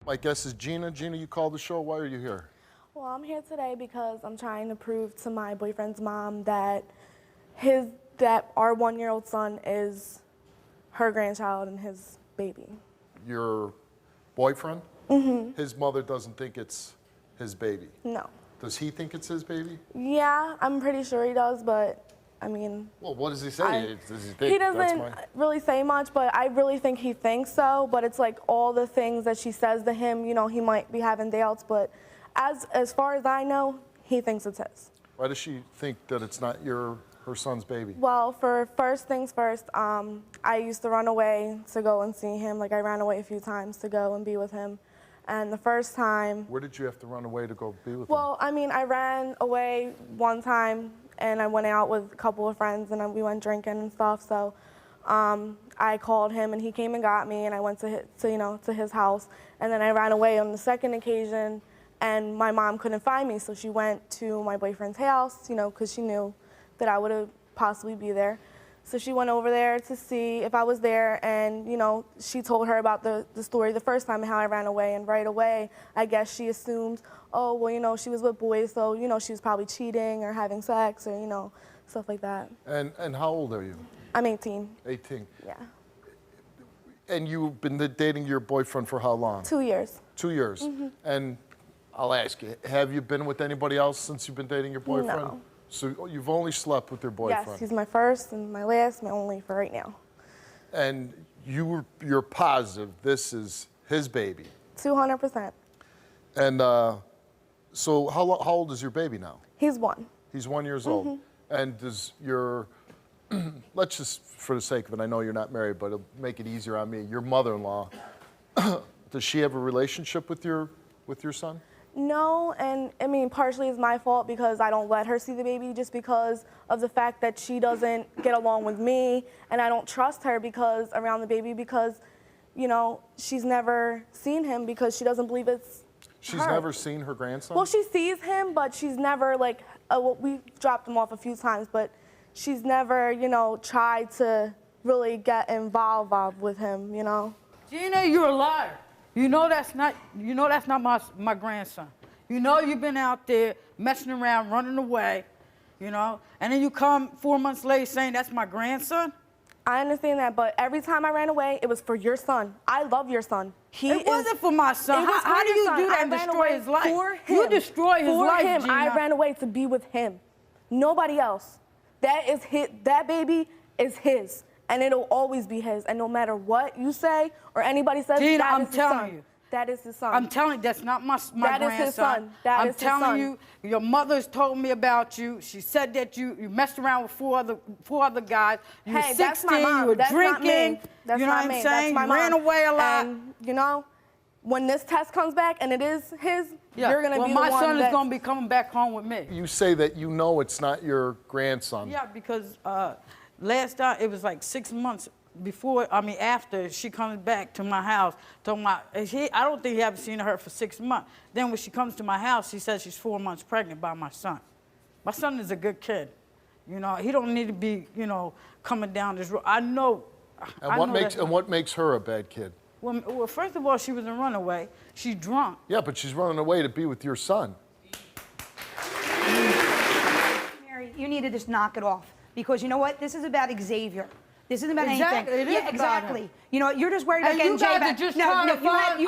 My guest is Gina. Gina, you called the show. Why are you here? Well, I'm here today because I'm trying to prove to my boyfriend's mom that our 1-year-old son is her grandchild and his baby. Your boyfriend? Mm-hmm. His mother doesn't think it's his baby? No. Does he think it's his baby? Yeah, I'm pretty sure he does, but I mean... Well, what does he say? Does he think he doesn't really say much, but I really think he thinks so, but it's like all the things that she says to him, you know, he might be having doubts, but as far as I know, he thinks it's his. Why does she think that it's not her son's baby? Well, for first things first, I used to run away to go and see him. Like, I ran away a few times to go and be with him. And the first time... Where did you have to run away to go be with him? Well, I mean, I ran away one time, and I went out with a couple of friends, and we went drinking and stuff. So I called him, and he came and got me, and I went to his house. And then I ran away on the second occasion, and my mom couldn't find me, so she went to my boyfriend's house, you know, because she knew that I would possibly be there. So she went over there to see if I was there, and, you know, she told her about the story the first time and how I ran away, and right away, I guess she assumed, oh, well, you know, she was with boys, so, you know, she was probably cheating or having sex or, you know, stuff like that. And how old are you? I'm 18. 18. Yeah. And you've been dating your boyfriend for how long? 2 years. 2 years. Mm-hmm. And I'll ask you, have you been with anybody else since you've been dating your boyfriend? No. So you've only slept with your boyfriend? Yes, he's my first and my last, my only for right now. And you're positive this is his baby? 200%. And so how old is your baby now? He's 1. He's 1 year old. And does your, let's just, for the sake of it, I know you're not married, but it'll make it easier on me, your mother-in-law, does she have a relationship with your son? No, and I mean, partially it's my fault because I don't let her see the baby just because of the fact that she doesn't get along with me, and I don't trust her around the baby because, you know, she's never seen him because she doesn't believe it's She's her. never seen her grandson? Well, she sees him, but she's never, like, we've dropped him off a few times, but she's never, you know, tried to really get involved with him, you know? Gina, you're a liar. You know that's not my grandson. You know you've been out there messing around, running away, you know, and then you come 4 months later saying that's my grandson? I understand that, but every time I ran away, it was for your son. I love your son. It wasn't for my son. How do you do that and destroy his life? For him. You destroy his life, For him. Gina. I ran away to be with him. Nobody else. That is his. That baby is his. And it'll always be his. And no matter what you say or anybody says, Gina, that I'm is his telling son. you. That is his son. I'm telling you, that's not my that grandson. Is his son. That I'm is his telling son. you, your mother's told me about you. She said that you messed around with four other guys. You were 16, that's my mom. you were that's drinking. Not me. That's you know not what me. I'm saying? That's my You mom. ran away a lot. And, you know, when this test comes back and it is his, you're going to be the one my son is going to be coming back home with me. You say that you know it's not your grandson. Yeah, because last time, it was like 6 months after she comes back to my house, I don't think he haven't seen her for 6 months. Then when she comes to my house, she says she's 4 months pregnant by my son. My son is a good kid. You know, he don't need to be, you know, coming down this road. I know. And what makes her a bad kid? Well, first of all, she was a runaway. She's drunk. Yeah, but she's running away to be with your son. Mary, you need to just knock it off. Because you know what? This is about Xavier. This isn't about anything. It is about exactly. him. You know what? You're just worried about getting Jay back. You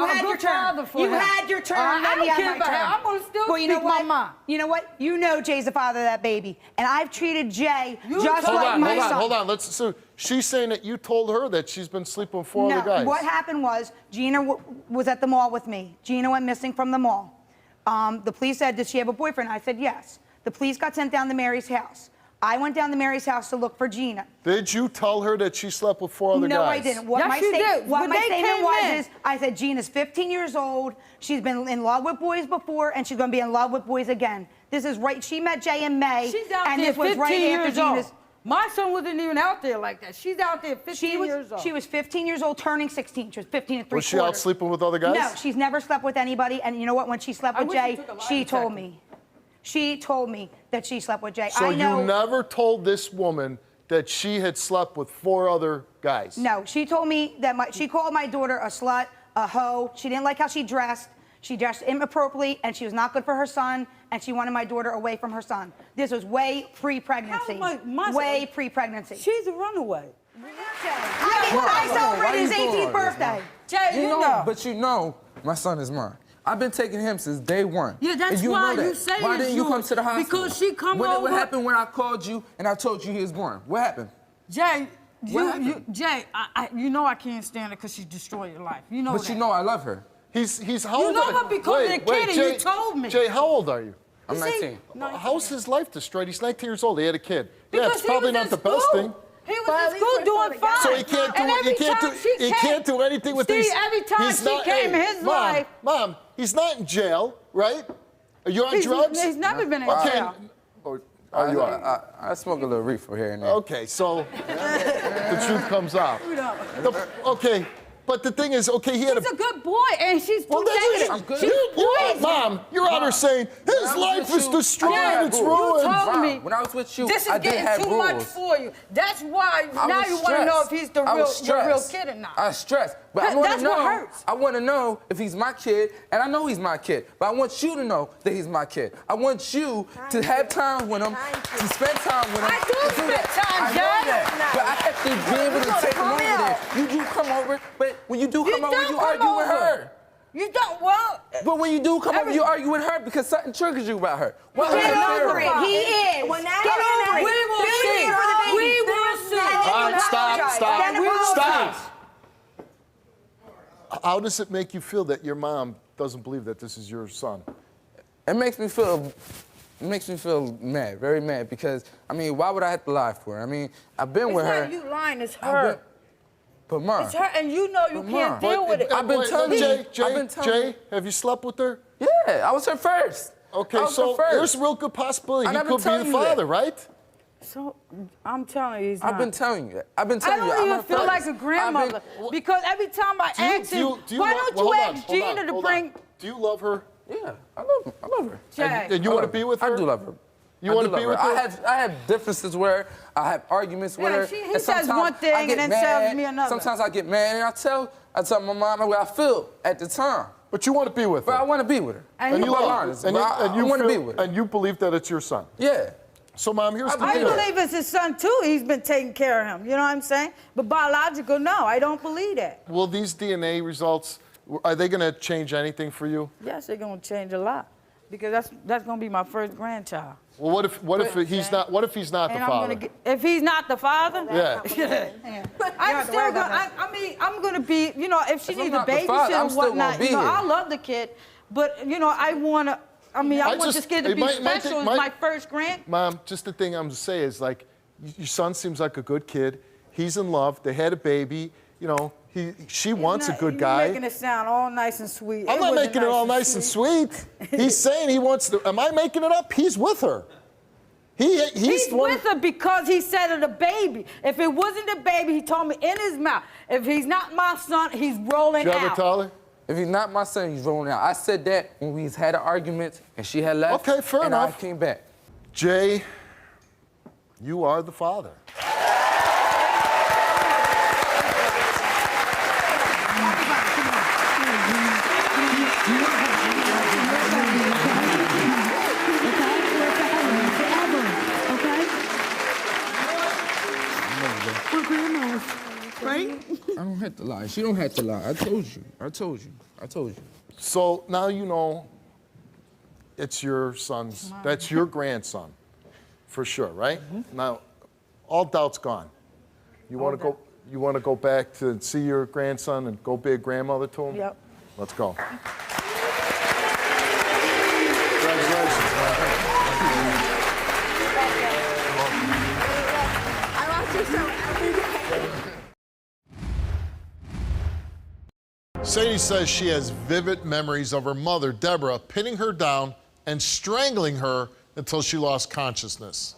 had your turn. You had your turn. I don't care about him. I'm going to still speak my mind. You know what? You know Jay's the father of that baby. And I've treated Jay just like my son. Hold on. So she's saying that you told her that she's been sleeping with four other guys. What happened was Gina was at the mall with me. Gina went missing from the mall. The police said, does she have a boyfriend? I said, yes. The police got sent down to Mary's house. I went down to Mary's house to look for Gina. Did you tell her that she slept with four other guys? No, I didn't. What my statement was is, I said, Gina's 15 years old. She's been in love with boys before, and she's going to be in love with boys again. This is right. She met Jay in May, She's out and there this was 15 right years after Gina's. old. My son wasn't even out there like that. She's out there 15 years old. She was 15 years old, turning 16. She was 15 and 3/4. Was she out sleeping with other guys? No, she's never slept with anybody. And you know what? When she slept with Jay, she told me. She told me that she slept with Jay. So you never told this woman that she had slept with four other guys? No, she told me that she called my daughter a slut, a hoe. She didn't like how she dressed. She dressed inappropriately, and she was not good for her son, and she wanted my daughter away from her son. This was way pre-pregnancy. Way pre-pregnancy. She's a runaway. I celebrated his 18th birthday. Jay, you know. But you know, my son is mine. I've been taking him since day one. Yeah, that's and why know that. you say Why it's didn't you come yours? to the hospital? Because she come over. What happened when I called you and I told you he was born? What happened? Jay, happened? you know I can't stand it because she destroyed your life. You know But that. you know I love her. He's how You old? know her because of the kid and you told me. Jay, how old are you? I'm 19. How's his life destroyed? He's 19 years old. He had a kid. Yeah, Because it's probably he was not in the best school. thing. He was in school doing fine. So he can't do And it. every time she Can't do anything with Steve, these. every time he's she not- came in his life. Mom, he's not in jail, right? Are you on drugs? He's never been in Okay. jail. Are you on? I smoke a little reefer here and there. Okay, so the truth comes out. Okay, but the thing is, okay, he had He's a good boy, and she's too that's negative. good. She's poison. Mom, you're out here saying his life is destroyed, Yeah, it's you ruined. told me. When I was with you, This is I didn't getting have too rules. much for you. That's why I now was you want to know if stressed. he's the I was your real stressed. kid or not. I was stressed. But I want That's to know. what hurts. I want to know if he's my kid, and I know he's my kid. But I want you to know that he's my kid. I want you to have time with him, to spend time with him. I do to spend that. time, I know Jay. that. But I have to be able to take him over there. You do come over, but when you do come over, you argue with her. You don't, well. But when you do come over, you argue with her because something triggers you about her. Why Get is that over fair? it. He is. When that Get over it. We will see. We will see. All right, stop. Then apologize. Stop. How does it make you feel that your mom doesn't believe that this is your son? It makes me feel mad, very mad, because, I mean, why would I have to lie for her? I mean, I've been with her. It's not you lying, it's I've her. been- But Mom. It's her, and you know you But can't Mom, deal with it. I've been telling you. I've been telling Jay, you. have you slept with her? Yeah, I was her first. Okay, I was so her first. there's a real good possibility And he I've been could be telling the you that. father, right? So, I'm telling you, he's not. I've been telling you that. I've been I telling you. don't I'm even her feel first. like a grandmother because every time I ask him, why don't you ask Gina to bring? Do you love her? Yeah, I love her. Jay. And you want to be with her? I do love her. You I want do to be love with her? I have differences with her. I have arguments with Yeah, her. he and says sometimes one thing I get and then mad. tells me another. Sometimes I get mad and I tell my mom what I feel at the time. But you want to be with her? But I want to be with her. And And you I'm love honest, her. And but you I want to feel- be with her. And you believe that it's your son? Yeah. So, Mom, here's the I deal. believe it's his son too. He's been taking care of him. You know what I'm saying? But biological, no, I don't believe that. Will these DNA results, are they going to change anything for you? Yes, they're gonna change a lot because that's gonna be my first grandchild. Well, what if he's not? What if he's not the And I'm father? gonna get, if he's not the father, Yeah. I'm still gonna. I mean, I'm gonna be. You know, if she If I'm needs a not the father, babysitter I'm and still gonna whatnot, be you know, here. I love the kid, but you know, I wanna. I mean, I want just- this kid to it be might- might special. take- It's might- my first grand. Mom, just the thing I'm going to say is like, your son seems like a good kid. He's in love. They had a baby. You know, she wants a good guy. You're making it sound all nice and sweet. I'm not wasn't making it all nice and sweet. He's saying he wants to. Am I making it up? He's with her. He's He's the one. with her because he said of the baby. If it wasn't the baby, he told me in his mouth. If he's not my son, he's rolling Did you ever out. tell her? If he's not my son, he's rolling out. I said that when we had an argument and she had left. Okay, fair and enough. I came back. Jay, you are the father. I don't have to lie. She don't have to lie. I told you. I told you. I told you. So now you know it's your son's, that's your grandson, for sure, right? Now, all doubt's gone. You want to go back to see your grandson and go be a grandmother to him? Yep. Let's go. Congratulations, I watch your show every day. Sadie says she has vivid memories of her mother, Deborah, pinning her down and strangling her until she lost consciousness.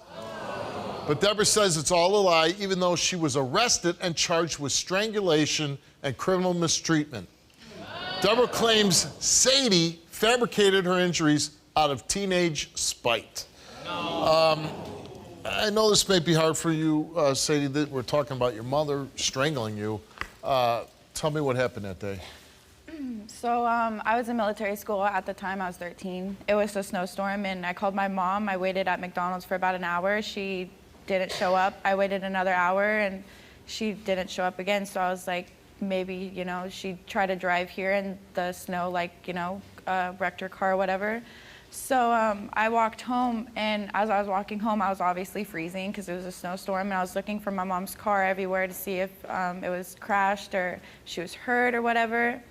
But Deborah says it's all a lie, even though she was arrested and charged with strangulation and criminal mistreatment. Deborah claims Sadie fabricated her injuries out of teenage spite. I know this may be hard for you, Sadie, that we're talking about your mother strangling you. Tell me what happened that day. So I was in military school at the time. I was 13. It was a snowstorm, and I called my mom. I waited at McDonald's for about an hour. She didn't show up. I waited another hour, and she didn't show up again. So I was like, maybe, you know, she'd try to drive here, and the snow, like, you know, wrecked her car or whatever. So I walked home, and as I was walking home, I was obviously freezing because it was a snowstorm, and I was looking for my mom's car everywhere to see if it was crashed or she was hurt or whatever.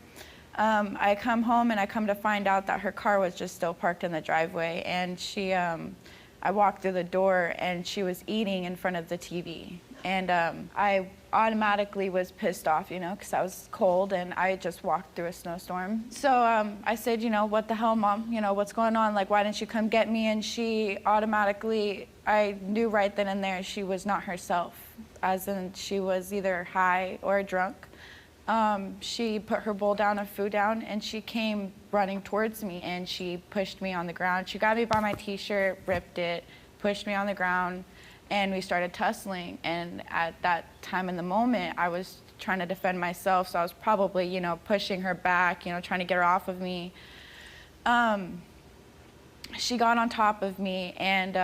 I come home, and I come to find out that her car was just still parked in the driveway, and she, I walked through the door, and she was eating in front of the TV. And I automatically was pissed off, you know, because I was cold and I just walked through a snowstorm. So I said, you know, what the hell, Mom? You know, what's going on? Like, why didn't you come get me? And she automatically, I knew right then and there she was not herself, as in she was either high or drunk. She put her bowl down of food down, and she came running towards me, and she pushed me on the ground. She got me by my t-shirt, ripped it, pushed me on the ground, and we started tussling. And at that time in the moment, I was trying to defend myself, so I was probably, you know, pushing her back, you know, trying to get her off of me. She got on top of me, and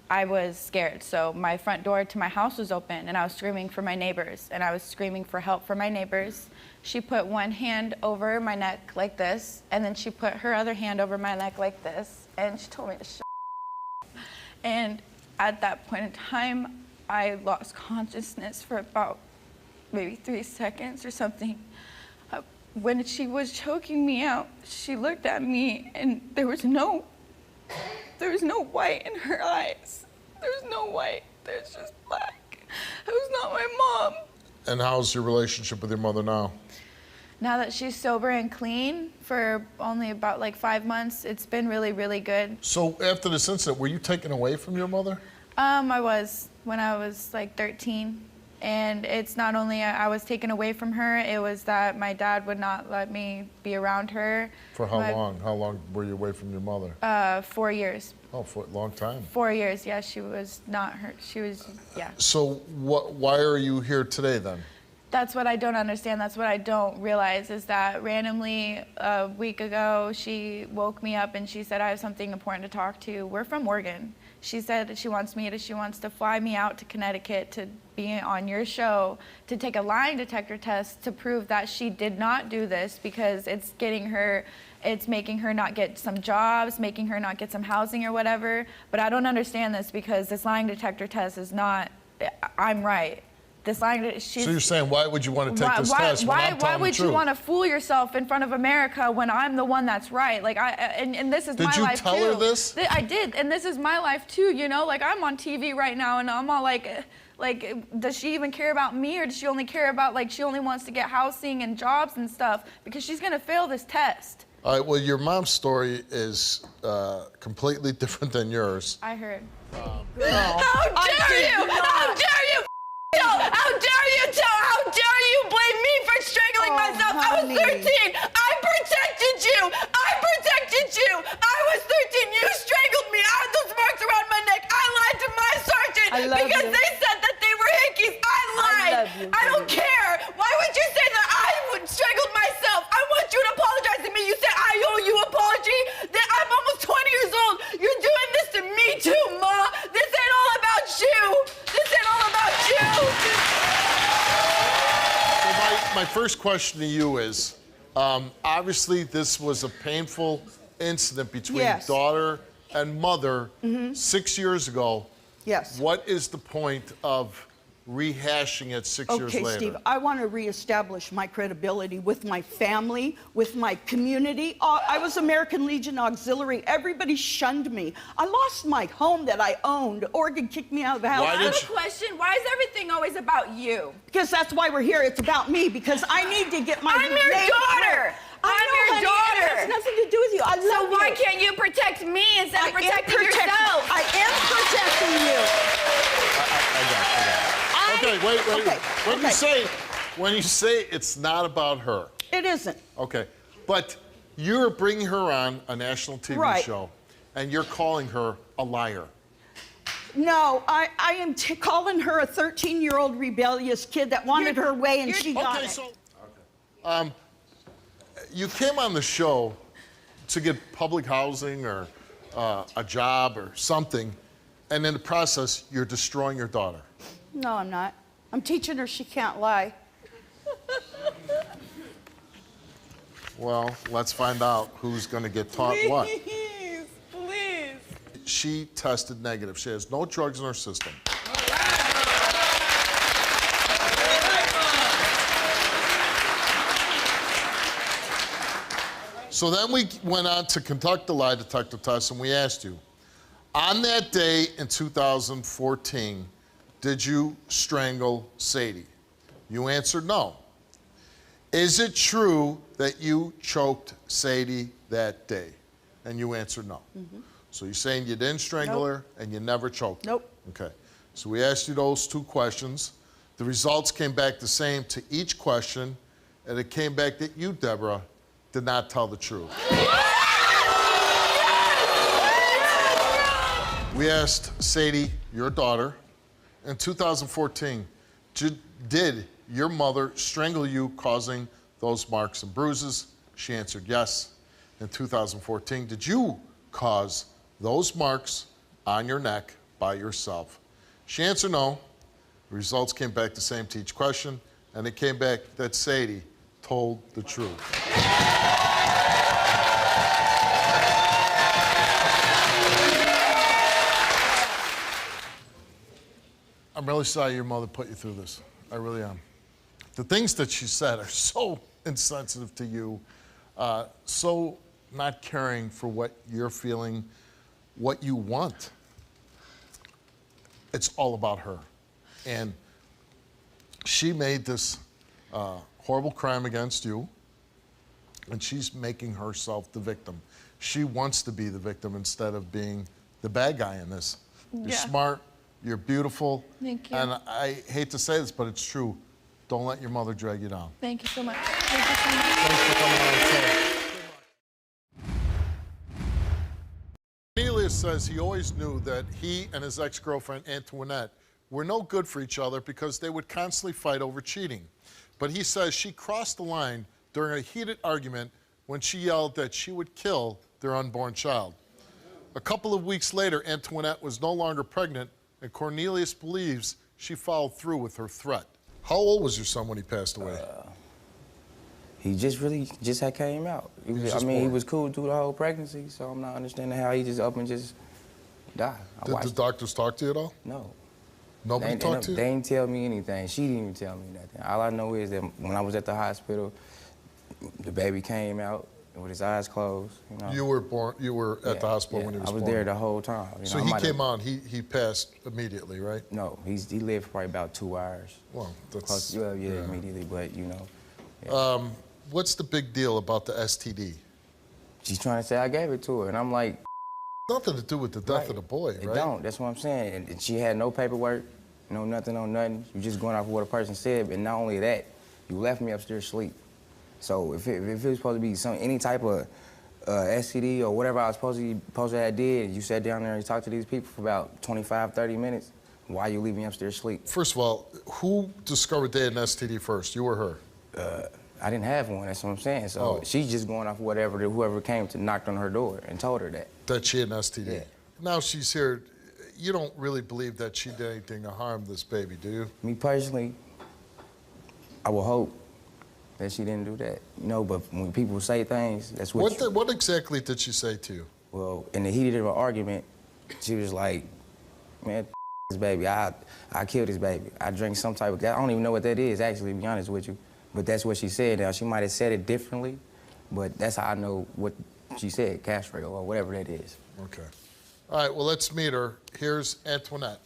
I was scared. So my front door to my house was open, and I was screaming for my neighbors, and I was screaming for help for my neighbors. She put one hand over my neck like this, and then she put her other hand over my neck like this, and she told me to shut up. And at that point in time, I lost consciousness for about maybe 3 seconds or something. When she was choking me out, she looked at me, and there was no white in her eyes. There's no white, there's just black. It was not my mom. And how's your relationship with your mother now? Now that she's sober and clean for only about like 5 months, it's been really, really good. So after this incident, were you taken away from your mother? I was, when I was like 13. And it's not only I was taken away from her, it was that my dad would not let me be around her. For how long? How long were you away from your mother? 4 years. Oh, for a long time. 4 years, yeah, she was not her, she was, yeah. So why are you here today then? That's what I don't understand. That's what I don't realize is that randomly a week ago, she woke me up and she said, I have something important to talk to you. We're from Oregon. She said that she wants to fly me out to Connecticut to be on your show to take a lie detector test to prove that she did not do this because it's making her not get some jobs, making her not get some housing or whatever. But I don't understand this because this lying detector test is not, I'm right. This lying, so you're saying, why would you want to take this test when I'm telling the truth? Why would you want to fool yourself in front of America when I'm the one that's right? Like and this is my life too. Did you tell her this? I did, and this is my life too. You know, like I'm on TV right now, and I'm all like, does she even care about me, or does she only care about like she only wants to get housing and jobs and stuff because she's gonna fail this test? All right. Well, your mom's story is completely different than yours. I heard. How dare you! How dare you! How dare you blame me for strangling myself? Honey. I was 13. I protected you. I was 13. You strangled me. I had those marks around my neck. I lied to my sergeant because they said that they were hickeys. I lied. I don't care. Why would you say that I strangled myself? I want you to apologize to me. You said I owe you an apology. That I'm almost 20 years old. You're doing this to me too, Ma. This ain't all about you. This ain't all about you. So my first question to you is, obviously this was a painful incident between daughter and mother 6 years ago. Yes. What is the point of rehashing it 6 years later? Okay, Steve, I want to reestablish my credibility with my family, with my community. I was American Legion Auxiliary. Everybody shunned me. I lost my home that I owned. Oregon kicked me out of the house. I have a question. Why is everything always about you? Because that's why we're here. It's about me, because I need to get my I'm your name daughter. clear. I'm your daughter. It has nothing to do with you. I love you. So why can't you protect me instead of protecting yourself? I am protecting you. I got it. Okay, wait. When you say it's not about her. It isn't. Okay, but you're bringing her on a national TV show, and you're calling her a liar. No, I am calling her a 13-year-old rebellious kid that wanted her way, and she got it. you came on the show to get public housing or a job or something, and in the process, you're destroying your daughter. No, I'm not. I'm teaching her she can't lie. Well, let's find out who's going to get taught what. Please, please. She tested negative. She has no drugs in her system. So then we went on to conduct the lie detector test, and we asked you, on that day in 2014, did you strangle Sadie? You answered no. Is it true that you choked Sadie that day? And you answered no. So you're saying you didn't strangle her and you never choked her? Nope. Okay. So we asked you those 2 questions. The results came back the same to each question, and it came back that you, Deborah, did not tell the truth. We asked Sadie, your daughter, in 2014, did your mother strangle you, causing those marks and bruises? She answered yes. In 2014, did you cause those marks on your neck by yourself? She answered no. The results came back the same to each question, and it came back that Sadie told the truth. I'm really sorry your mother put you through this. I really am. The things that she said are so insensitive to you, so not caring for what you're feeling, what you want. It's all about her. And she made this horrible crime against you, and she's making herself the victim. She wants to be the victim instead of being the bad guy in this. You're Yeah. smart, you're beautiful. Thank you. And I hate to say this, but it's true. Don't let your mother drag you down. Thank you so much. Thank you so much. Thanks for coming on the show. Cornelius says he always knew that he and his ex-girlfriend Antoinette were no good for each other because they would constantly fight over cheating. But he says she crossed the line during a heated argument when she yelled that she would kill their unborn child. A couple of weeks later, Antoinette was no longer pregnant, and Cornelius believes she followed through with her threat. How old was your son when he passed away? He just had came out. He was, just he born. was cool through the whole pregnancy, so I'm not understanding how he just up and just died. Did the doctors talk to you at all? No. Nobody talked to you? They didn't tell me anything. She didn't even tell me nothing. All I know is that when I was at the hospital, the baby came out with his eyes closed. You know? You were at the hospital when he was born? I was there the whole time. You So know, he came on, he passed immediately, right? No, he lived for probably about 2 hours. Well, that's... Close, yeah, immediately, but you know. What's the big deal about the STD? She's trying to say I gave it to her, and I'm like, Nothing to do with the death of the boy, right? It don't. That's what I'm saying. And she had no paperwork, no nothing on nothing. You just going off of what a person said. And not only that, you left me upstairs asleep. So if it was supposed to be any type of STD or whatever I was supposed to have did, you sat down there and you talked to these people for about 25, 30 minutes, why you leave me upstairs asleep? First of all, who discovered they had an STD first, you or her? I didn't have one, that's what I'm saying. So she's just going off whoever came to knocked on her door and told her that. That she had an STD? Yeah. Now she's here. You don't really believe that she did anything to harm this baby, do you? Me personally, I will hope that she didn't do that. You know, but when people say things, that's what What exactly did she say to you? Well, in the heat of an argument, she was like, man, this baby, I killed this baby. I drank some type of, I don't even know what that is, actually, to be honest with you. But that's what she said. Now, she might have said it differently, but that's how I know what she said, castrate or whatever that is. Okay. All right, well, let's meet her. Here's Antoinette.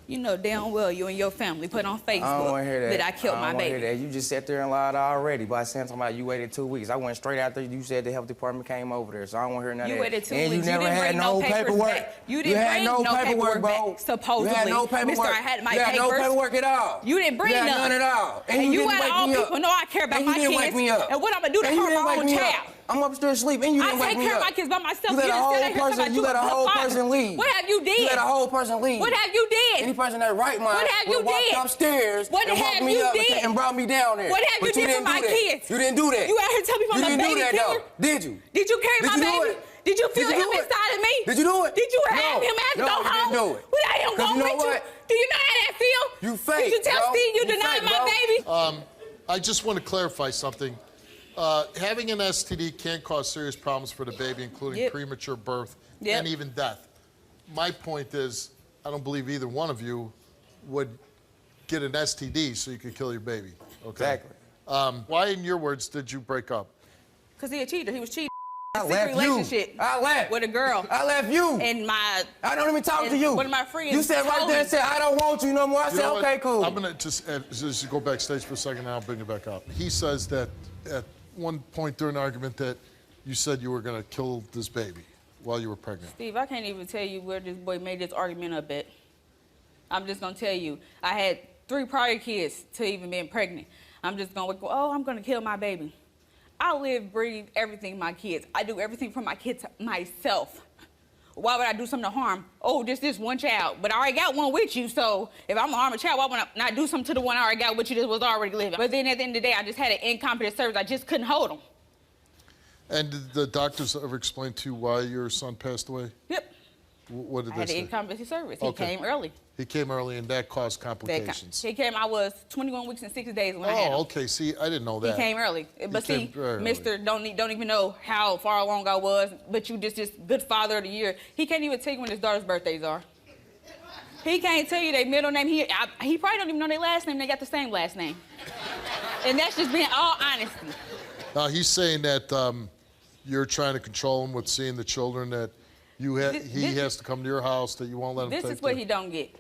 You know damn well you and your family put on Facebook I don't want to hear that. I killed my I don't want to baby. hear that. You just sat there and lied already by saying something about you waited 2 weeks. I went straight after you said the health department came over there, so I don't want to hear none of that. You waited 2 and weeks. You never didn't had bring no papers paperwork. back. You didn't had bring no no paperwork bro. back, supposedly. You had no paperwork. Mr. I had my you papers. had no paperwork at all. You didn't bring you had none. none at all. And you didn't out of wake all me up. people know I care about And my you didn't kids. wake me up. And what I'm gonna do to And you hurt didn't my wake own me up. child. I'm upstairs asleep and you didn't I wake take me care up. of my kids by myself. You let a whole person leave. What have you did? You let a whole person leave. What have you did? Any person that right mind What have you would walk did? upstairs What and have woke me you up did? and brought me down there. What have But you did for didn't my do that. kids? You didn't do that. You out here telling me I'm You a didn't do baby that killer? though. Did you? Did you carry Did my you do baby? it? Did you feel Did you him do it? inside of me? Did you do it? Did you have him as No, go you home? didn't do it. Without him 'Cause going you know with you? what? Do you know how that feel? You fake, Did you tell bro. Steve you You denied fake, my bro. baby? I just want to clarify something. Having an STD can cause serious problems for the baby, including premature birth and even death. My point is, I don't believe either one of you would get an STD so you could kill your baby. Okay? Exactly. Why, in your words, did you break up? Because he a cheater. He was cheating. I Secret left relationship you. I left. with a girl. I left you. And my... I don't even talk to you. One of my friends You said right told there me. and said, I don't want you no more. I You said, know what? okay, cool. I'm going to just go backstage for a second, and I'll bring it back up. He says that at one point during the argument that you said you were going to kill this baby while you were pregnant. Steve, I can't even tell you where this boy made this argument up at. I'm just going to tell you. I had 3 prior kids to even being pregnant. I'm just going to go, oh, I'm going to kill my baby. I live, breathe everything my kids. I do everything for my kids myself. Why would I do something to harm? Oh, this one child. But I already got one with you, so if I'm gonna harm a child, why would I not do something to the one I already got with you that was already living? But then at the end of the day, I just had an incompetent service. I just couldn't hold them. And did the doctors ever explain to you why your son passed away? Yep. What did I they had an say? incompetent service. He Okay. came early. He came early, and that caused complications. He came, I was 21 weeks and 6 days when I had him. Oh, okay. See, I didn't know that. He came early. But came see, very early. Mr. Don't even know how far along I was, but you just good father of the year. He can't even tell you when his daughter's birthdays are. He can't tell you their middle name. He probably don't even know their last name. They got the same last name. And that's just being all honesty. Now, he's saying that you're trying to control him with seeing the children, that he has to come to your house, that you won't let him take This is what he don't get.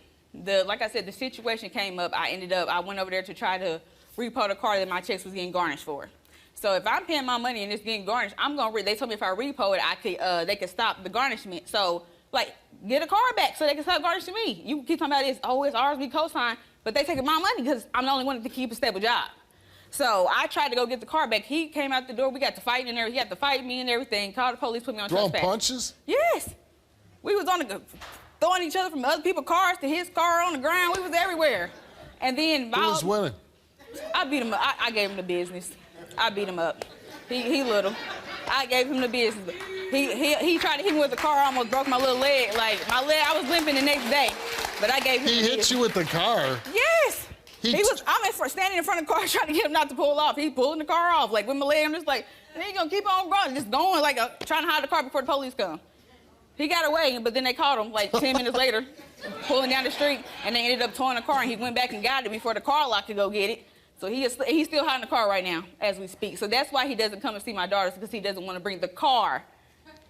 Like I said, the situation came up. I went over there to try to repo the car that my checks was getting garnished for. So if I'm paying my money and it's getting garnished, they told me if I repo it, they could stop the garnishment. So, like, get a car back so they can stop garnishing me. You keep talking about it's ours, we co-sign, but they taking my money because I'm the only one that can keep a stable job. So I tried to go get the car back. He came out the door. We got to fighting and everything. He had to fight me and everything. Called the police, put me on Throwing trespass. punches? Yes. We was throwing each other from other people's cars to his car on the ground. We was everywhere. And then Who was winning? I beat him up. I gave him the business. I beat him up. He little. I gave him the business. He tried to hit me with the car. I almost broke my little leg. Like my leg, I was limping the next day. But I gave him the He business. hit you with the car? Yes. I'm standing in front of the car trying to get him not to pull off. He pulling the car off. Like with my leg, I'm just like, he gonna keep on running, just going like trying to hide the car before the police come. He got away, but then they caught him like 10 minutes later, pulling down the street, and they ended up towing the car, and he went back and got it before the car lot could go get it. So he's still hiding the car right now as we speak. So that's why he doesn't come and see my daughters, because he doesn't want to bring the car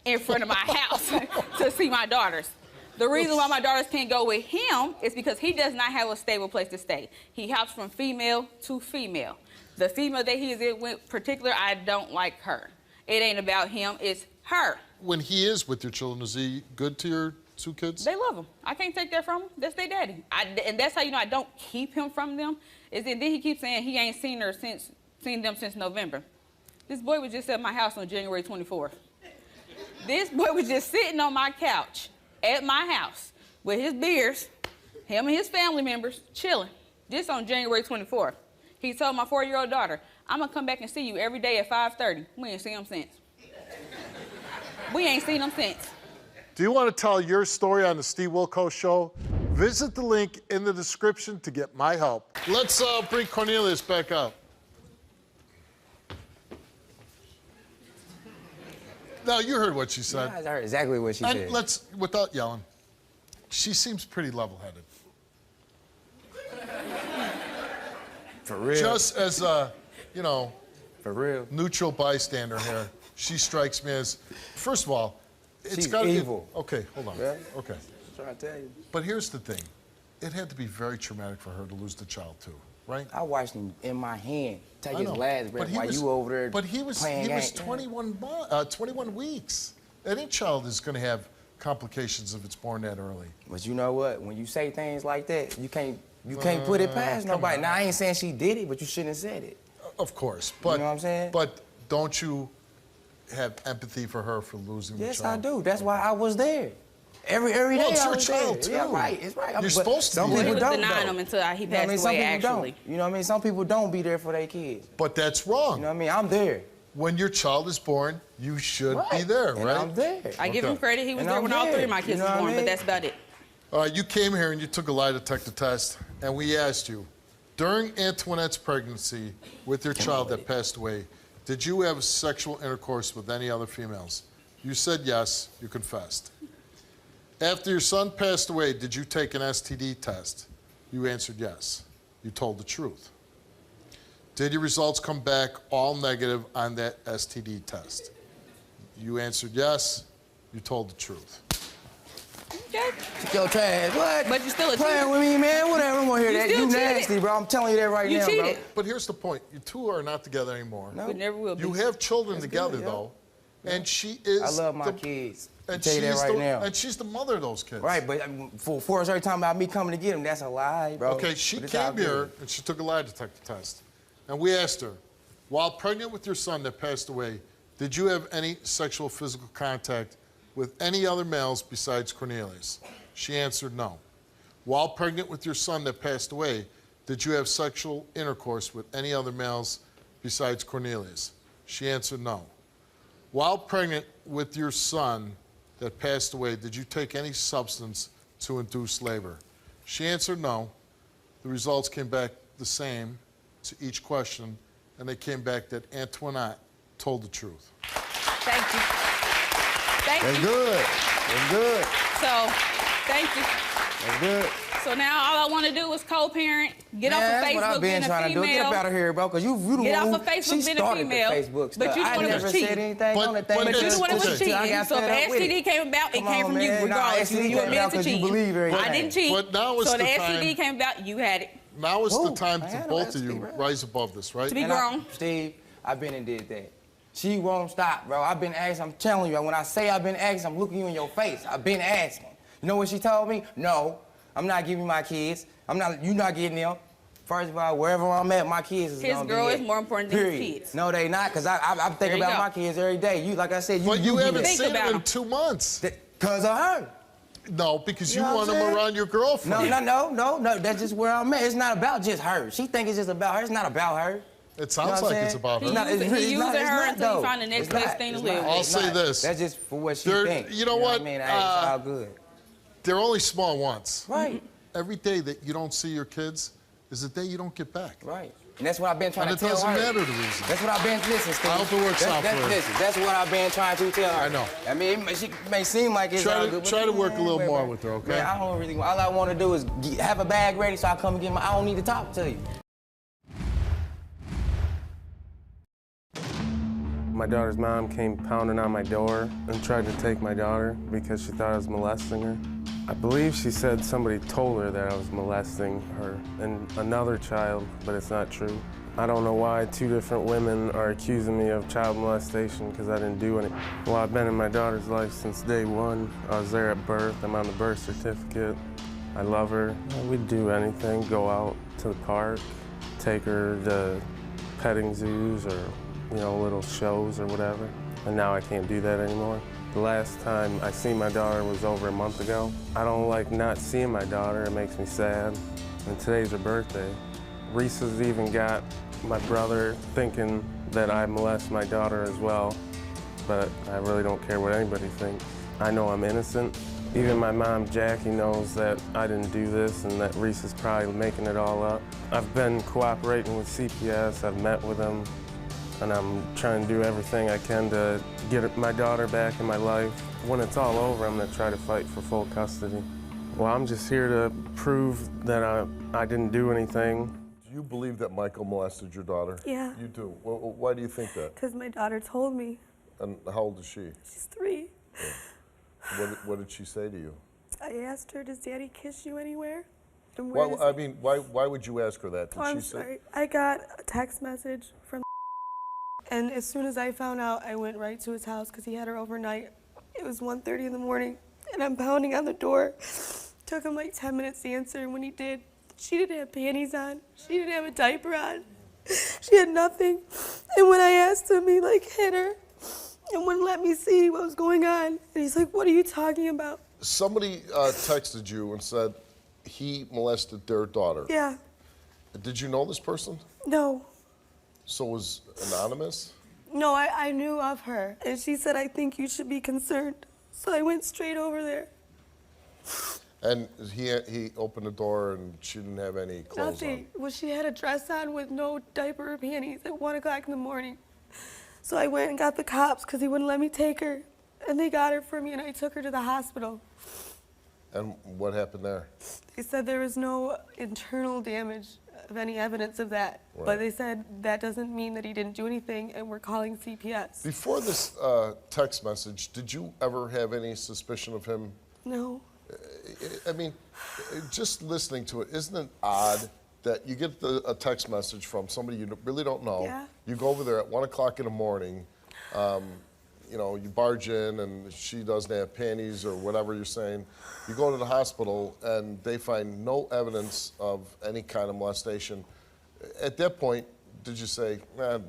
in front of my house to see my daughters. The reason why my daughters can't go with him is because he does not have a stable place to stay. He hops from female to female. The female that he is in particular, I don't like her. It ain't about him, it's her. When he is with your children, is he good to your 2 kids? They love him. I can't take that from him. That's their daddy. And that's how you know I don't keep him from them. Is that then he keeps saying he ain't seen them since November. This boy was just at my house on January 24th. This boy was just sitting on my couch at my house with his beers, him and his family members chilling, just on January 24th. He told my 4-year-old daughter, I'm gonna come back and see you every day at 5:30. We ain't seen him since. We ain't seen him since. Do you want to tell your story on the Steve Wilkos Show? Visit the link in the description to get my help. Let's bring Cornelius back up. Now, you heard what she said. I heard exactly what she said. And let's, without yelling, she seems pretty level-headed. For real. Just as a, for real. neutral bystander here, she strikes me as, first of all, it's She's got evil. Okay, hold on. Yeah. Okay. I'm trying to tell you. But here's the thing. It had to be very traumatic for her to lose the child, too, right? I watched him in my hand take I his know. last breath while you over there But he was playing games. 21 weeks. Any child is going to have complications if it's born that early. But you know what? When you say things like that, you can't put it past nobody. Now, I ain't saying she did it, but you shouldn't have said it. Of course. But, you know what I'm saying? But don't you have empathy for her for losing the Yes, child. I do. That's why I was there. Every day Well, it's I your was child, there. too. Yeah, right. It's right. You're supposed to some be people there. He was don't, denying though. them until he You know what I passed mean? Some away, people actually. don't. You know what I mean? Some people don't be there for their kids. But that's wrong. You know what I mean? I'm there. When your child is born, you should be Right. there, And right? I'm there. I give him Okay. credit. He was And there I'm when all there. three of my kids You know were what I born, but mean? that's about it. All right, you came here and you took a lie detector test, and we asked you, during Antoinette's pregnancy with your child that passed away, did you have sexual intercourse with any other females? You said yes, you confessed. After your son passed away, did you take an STD test? You answered yes. You told the truth. Did your results come back all negative on that STD test? You answered yes. You told the truth. Okay. Yo, trash. What? But you still a playing cheater. with me, man. Whatever. I don't want to hear You that. still You cheated. nasty, bro. I'm telling you that right You now, cheated. But here's the point. You two are not together anymore. bro. We never will be. You have children together, yeah. though, and she is. I love my the- kids. And I'll tell you that she's right the, now. And she's the mother of those kids. Right, but for us, every time about me coming to get them, that's a lie, bro. Okay, she But it's all came here good. and she took a lie detector test. And we asked her, while pregnant with your son that passed away, did you have any sexual physical contact with any other males besides Cornelius? She answered no. While pregnant with your son that passed away, did you have sexual intercourse with any other males besides Cornelius? She answered no. While pregnant with your son that passed away, did you take any substance to induce labor? She answered no. The results came back the same to each question, and they came back that Antoinette told the truth. Thank you. Thank That's you. good. That's good. So, thank you. That's good. So now all I want to do is co-parent, get off Man, of that's what Facebook I've been being a trying to do. Get female. up out of here, bro, because you the Get one off of who- Facebook she being a started female, the Facebook but stuff. you the I one who never was said cheating. anything But- on that but thing. But you the one who was Till I cheating. got So if fed the up with STD it. came about, it Come came on, from you man. Nah, regardless. STD You came admitted out to 'cause you cheating. believe everything. I didn't cheat. But now is so the the time- STD came about, you had it. Now is the Who? time I to had no both of STD, you bro. rise above this, right? To be And grown. Steve, I've been and did that. She won't stop, bro. I've been asking. I'm telling you, when I say I've been asking, I'm looking you in your face. I've been asking. You know what she told me? No, I'm not giving my kids. You not getting them. First of all, wherever I'm at, my kids is His gonna girl be is at. more important than his Period. kids. No, they not, because I think There you about go. my kids every day. You, like I said, But you do haven't that. Think seen about them in him. 2 months. Because of her. No, because You you know want what I'm them saying? around your girlfriend. No. That's just where I'm at. It's not about just her. She think it's just about her. It's not about her. It sounds like it's about her. He using her until he find the next best thing to live with. I'll say this. That's just for what she There- thinks. you know what? I mean, hey, it's all good. They're only small once. Right. Every day that you don't see your kids is a day you don't get back. Right. And that's what I've been trying And to it tell doesn't her. matter the reason. That's what I've been, listen, Steve. I hope it works out for her. Listen, that's what I've been trying to tell her. I know. I mean, she may seem like it's all good. Try to work a little man, more man. with her, okay? Man, I don't really, all I want to do is have a bag ready so I come and get I don't need to talk to you. My daughter's mom came pounding on my door and tried to take my daughter because she thought I was molesting her. I believe she said somebody told her that I was molesting her and another child, but it's not true. I don't know why 2 different women are accusing me of child molestation because I didn't do any. Well, I've been in my daughter's life since day 1. I was there at birth. I'm on the birth certificate. I love her. We'd do anything, go out to the park, take her to petting zoos or little shows or whatever. And now I can't do that anymore. The last time I seen my daughter was over a month ago. I don't like not seeing my daughter. It makes me sad. And today's her birthday. Reese's even got my brother thinking that I molest my daughter as well, but I really don't care what anybody thinks. I know I'm innocent. Even my mom, Jackie, knows that I didn't do this and that Reese is probably making it all up. I've been cooperating with CPS. I've met with them. And I'm trying to do everything I can to get my daughter back in my life. When it's all over, I'm going to try to fight for full custody. Well, I'm just here to prove that I didn't do anything. Do you believe that Michael molested your daughter? Yeah. You do. Why do you think that? Because my daughter told me. And how old is she? She's 3. What did she say to you? I asked her, does Daddy kiss you anywhere? And Well, I mean, why would you ask her that? Did I'm she say? sorry. I got a text message from and as soon as I found out, I went right to his house because he had her overnight. It was 1:30 in the morning, and I'm pounding on the door. Took him like 10 minutes to answer, and when he did, she didn't have panties on. She didn't have a diaper on. She had nothing. And when I asked him, he hit her. and wouldn't let me see what was going on. And he's like, what are you talking about? Somebody texted you and said he molested their daughter. Yeah, Did you know this person? no. So it was anonymous? No, I knew of her. And she said, I think you should be concerned. So I went straight over there. And he opened the door and she didn't have any clothes Nothing. Well, she had a dress on with no diaper or panties at 1 o'clock in the morning. So I went and got the cops because he wouldn't let me take her. And they got her for me and I took her to the hospital. on. And what happened there? They said there was no internal damage of any evidence of that. Right. But they said that doesn't mean that he didn't do anything and we're calling CPS. Before this text message, did you ever have any suspicion of him? No. I mean, just listening to it, isn't it odd that you get a text message from somebody you really don't know? Yeah. You go over there at 1 o'clock in the morning, you know, you barge in and she doesn't have panties or whatever you're saying. You go to the hospital and they find no evidence of any kind of molestation. At that point, did you say,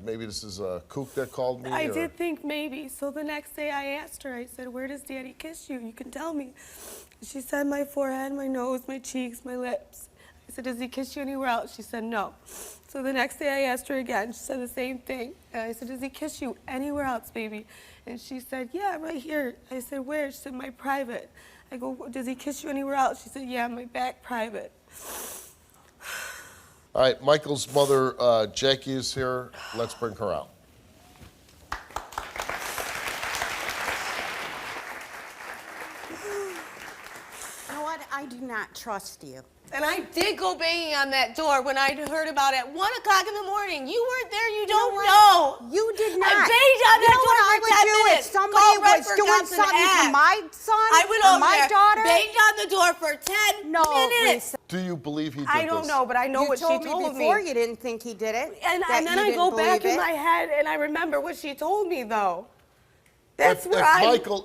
maybe this is a kook that called me? I or? did think maybe. So the next day I asked her, I said, where does Daddy kiss you? You can tell me. She said, my forehead, my nose, my cheeks, my lips. I said, does he kiss you anywhere else? She said, no. So the next day I asked her again. She said the same thing. And I said, does he kiss you anywhere else, baby? And she said, yeah, right here. I said, where? She said, my private. I go, does he kiss you anywhere else? She said, yeah, my back private. All right, Michael's mother, Jackie, is here. Let's bring her out. You know what? I do not trust you. And I did go banging on that door when I heard about it at 1 o'clock in the morning. You weren't there, you don't know. You did not. I banged on that door what I for would 10 do minutes. if somebody Called was Redford doing Johnson something to Act. my son I went or over my there, daughter. banged on the door for 10 minutes. Risa. Do you believe he did I don't this? know, but I know You what she told told me before you didn't think he did it. And that then you I go didn't back believe in it. my head and I remember what she told me, though. That's where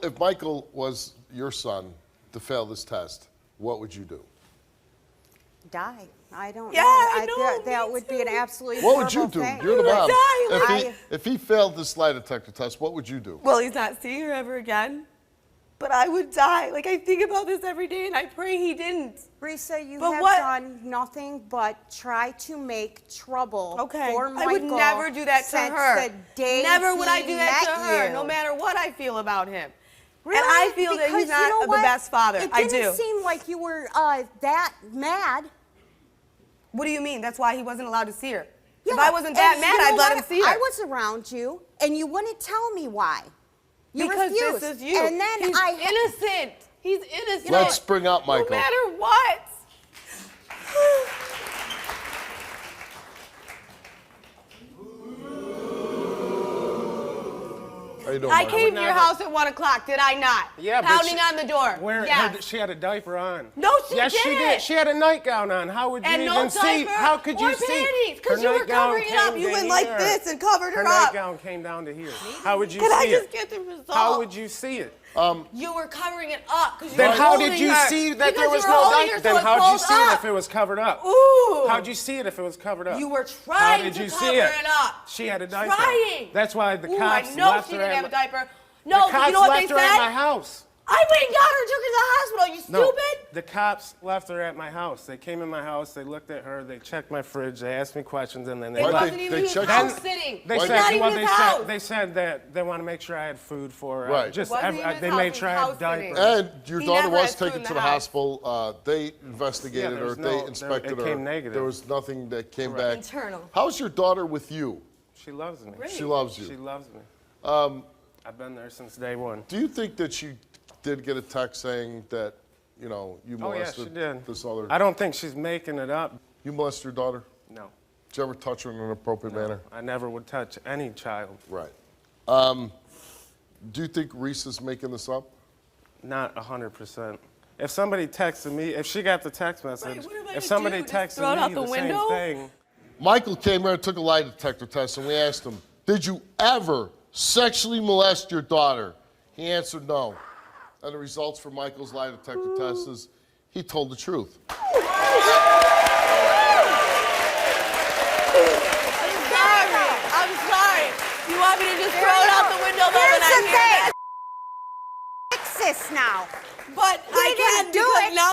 If Michael was your son to fail this test, what would you do? Die. I don't Yeah, know. I know, That me would be an too. absolutely What would you horrible do? thing. You're the mom. Die, If he failed this lie detector test, what would you do? Well, he's not seeing her ever again. But I would die. Like, I think about this every day and I pray he didn't. Risa, you But have what- done nothing but try to make trouble Okay. for I Michael. would never do that to since her. The day Never would I he do that to met her, you. no matter what I feel about him. Really? And I feel that Because he's not you know the what? best father. It I didn't do. seem like you were that mad. What do you mean? That's why he wasn't allowed to see her. Yeah, If I wasn't that and mad, you know I'd let what? him see her. I was around you, and you wouldn't tell me why. You Because refused. this is you. And then He's I innocent. He's innocent. Let's bring out Michael. No matter what. How you doing, I Michael? came to your house at 1 o'clock, did I not? Yeah, but Pounding she- on the door. Yes. She had a diaper on. No, she yes, she didn't. did. She had a nightgown on. How would you And even no see? diaper How could you or see? panties, because Her you were nightgown covering it up. came You to went like here. this and covered her Her up. nightgown came down to here. How would you Can I see just it? get the result? How would you see it? You were covering it up because you Then were how holding did you her. see that there Because was you were no holding diaper? her Then so it how'd you pulled see it up. if it was covered up? Ooh. How'd you see it if it was covered up? You were How trying did to you cover see it? it up. She had a diaper. Trying. That's why the Ooh, cops I know left she her didn't at have a my- diaper. The No, cops you know what left they her said? at my house. I went and got her, took her to the hospital. Are you No, stupid? the cops left her at my house. They came in my house, they looked at her, they checked my fridge, they asked me questions, and then they It left. wasn't even his house sitting. They It's said, not even well, his house. they said that they want to make sure I had food for her. Right. Just It wasn't even his they house, made his sure I had house sitting. diapers. And your He daughter never was had food taken in to the the house. hospital. They investigated Yeah, there her. was They no- inspected it her. came negative. There was nothing that came back. Internal. How's your daughter with you? She loves me. She loves you. She loves me. I've been there since day one. Do you think that she did get a text saying that, you know, you Oh, yeah, molested she did. this other? I don't think she's making it up. You molested your daughter? No. Did you ever touch her in an appropriate manner? I never would touch any child. Right. Do you think Reese is making this up? Not 100%. If somebody texted me, if she got the text message, what am I if to somebody do? Just throw it texted out me the the window? same thing, Michael came here and took a lie detector test, and we asked him, did you ever sexually molest your daughter? He answered no. And the results for Michael's lie detector test is he told the truth. I'm sorry. You want me to just throw it out the window though and the thing. Fix this now. But I can't do because it. now.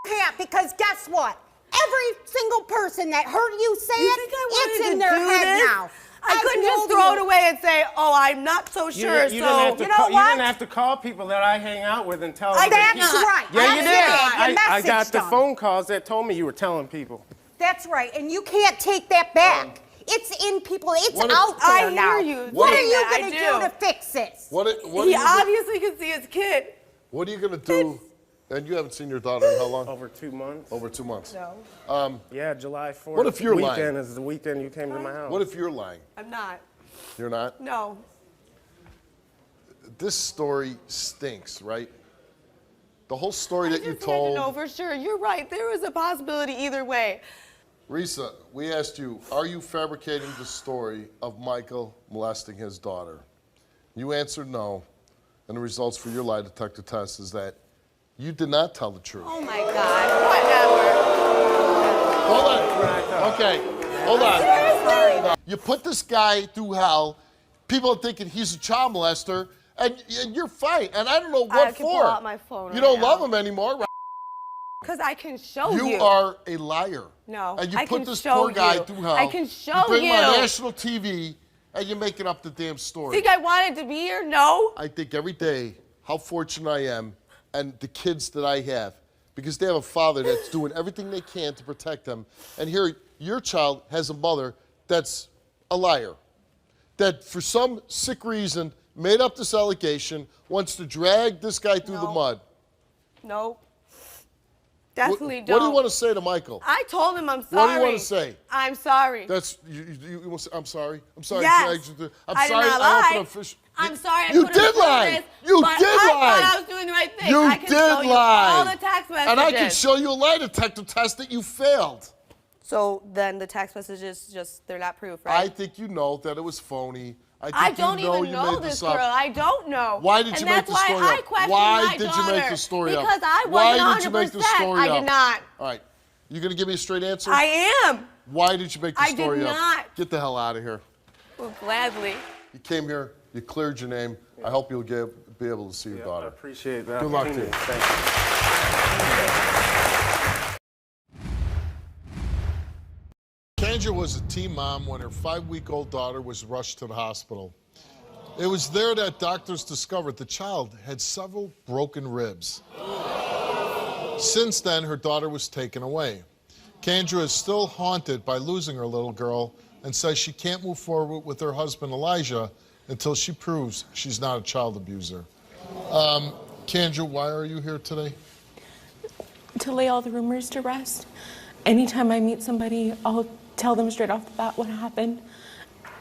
Can't, because guess what? Every single person that heard you say You it, think I it's wanted in to their do head this? now. I couldn't just throw it away and say, "Oh, I'm not so sure." You so didn't have to you know call, what? You didn't have to call people that I hang out with and tell them. That's that right. Yeah, you That's did. it. Your I got message the done. phone calls that told me you were telling people. That's right, and you can't take that back. It's in people. It's What if- out there I now. hear you What are saying you that, I going to do. do to fix this? What he are you obviously can see his kid. what are you gonna do? And you haven't seen your daughter in how long? Over 2 months. Over 2 months. No, Yeah, July 4th. What if you're lying? weekend is the weekend you came to my house. What if you're lying? I'm not. You're not? No. This story stinks, right? The whole story that you Just had to know told. for sure. You're right. There was a possibility either way. Risa, we asked you, are you fabricating the story of Michael molesting his daughter? You answered no, and the results for your lie detector test is that you did not tell the truth. Oh my God, whatever. Hold on. Okay, hold on. Seriously? You put this guy through hell. People are thinking he's a child molester, and you're fine. And I don't know what I can for. pull out my phone You right don't now. love him anymore, right? Because I can show you. You are a liar. No, And you I put can this show poor guy you. through hell. I can show You bring him on you. national TV, and you're making up the damn story. Think I wanted to be here? No. I think every day how fortunate I am and the kids that I have because they have a father that's doing everything they can to protect them. And here, your child has a mother that's a liar, that for some sick reason made up this allegation, wants to drag this guy through the No. mud. Nope. Definitely What don't. do you want to say to Michael? I told him I'm sorry. What do you want to say? I'm sorry. That's you want to say, I'm sorry. I'm sorry. Yes. I'm I did sorry. not I lie. opened a fish. I'm sorry. I You put him did through lie. this, You but did I lie. thought I was doing the right thing. You I can did show you lie. all the text messages. And I can show you a lie detector test that you failed. So then the text messages they're not proof, I right? think you know that it was phony. I think don't you know even you know made this up. girl. I don't know. Why did and you make that's the story why I up? questioned Why my did you make daughter. the story up? Because I Why wasn't did you make the 100%. story I up? did not. All right. You going to give me a straight answer? I am. Why did you make the I did story up? not. Get the hell out of here. Well, gladly. You came here. You cleared your name. I hope you'll be able to see your I daughter. appreciate that. Good luck to you. Thank you. Kendra was a teen mom when her 5-week-old daughter was rushed to the hospital. It was there that doctors discovered the child had several broken ribs. Since then, her daughter was taken away. Kendra is still haunted by losing her little girl and says she can't move forward with her husband Elijah until she proves she's not a child abuser. Kendra, why are you here today? To lay all the rumors to rest. Anytime I meet somebody, I'll tell them straight off the bat what happened.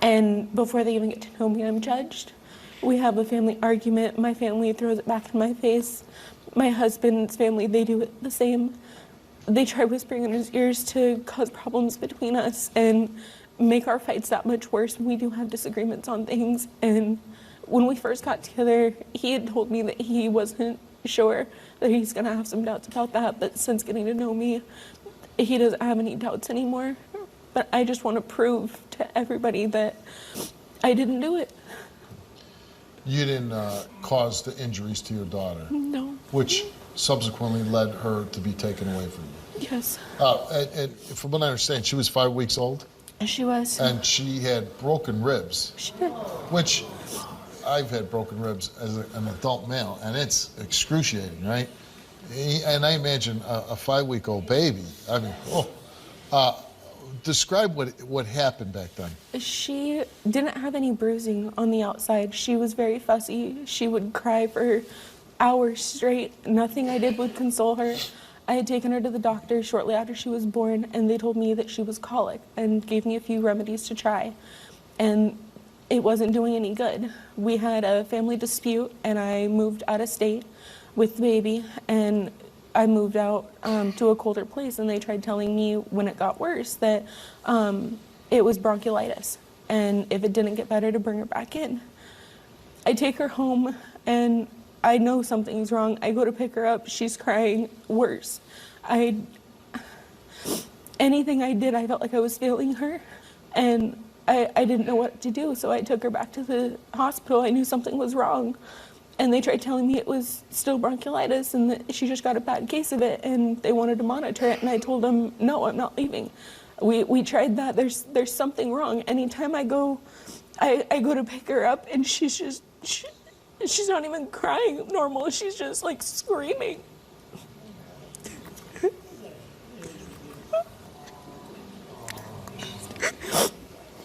And before they even get to know me, I'm judged. We have a family argument. My family throws it back in my face. My husband's family, they do it the same. They try whispering in his ears to cause problems between us and make our fights that much worse when we do have disagreements on things. And when we first got together, he had told me that he wasn't sure, that he's gonna have some doubts about that, but since getting to know me, he doesn't have any doubts anymore. But I just want to prove to everybody that I didn't do it. You didn't cause the injuries to your daughter. No. Which subsequently led her to be taken away from you. Yes. And from what I understand, she was 5 weeks old? She was. And she had broken ribs. She did. Which I've had broken ribs as an adult male, and it's excruciating, right? And I imagine a 5-week-old baby. I mean, describe what happened back then. She didn't have any bruising on the outside. She was very fussy. She would cry for hours straight. Nothing I did would console her. I had taken her to the doctor shortly after she was born, and they told me that she was colic and gave me a few remedies to try. And it wasn't doing any good. We had a family dispute, and I moved out of state with the baby, and I moved out to a colder place, and they tried telling me when it got worse that it was bronchiolitis, and if it didn't get better, to bring her back in. I take her home, and I know something's wrong. I go to pick her up, she's crying worse. Anything I did, I felt like I was failing her, and I didn't know what to do, so I took her back to the hospital. I knew something was wrong. And they tried telling me it was still bronchiolitis and that she just got a bad case of it and they wanted to monitor it. And I told them, no, I'm not leaving. We tried that. There's something wrong. Anytime I go to pick her up and she's not even crying normal. She's just like screaming.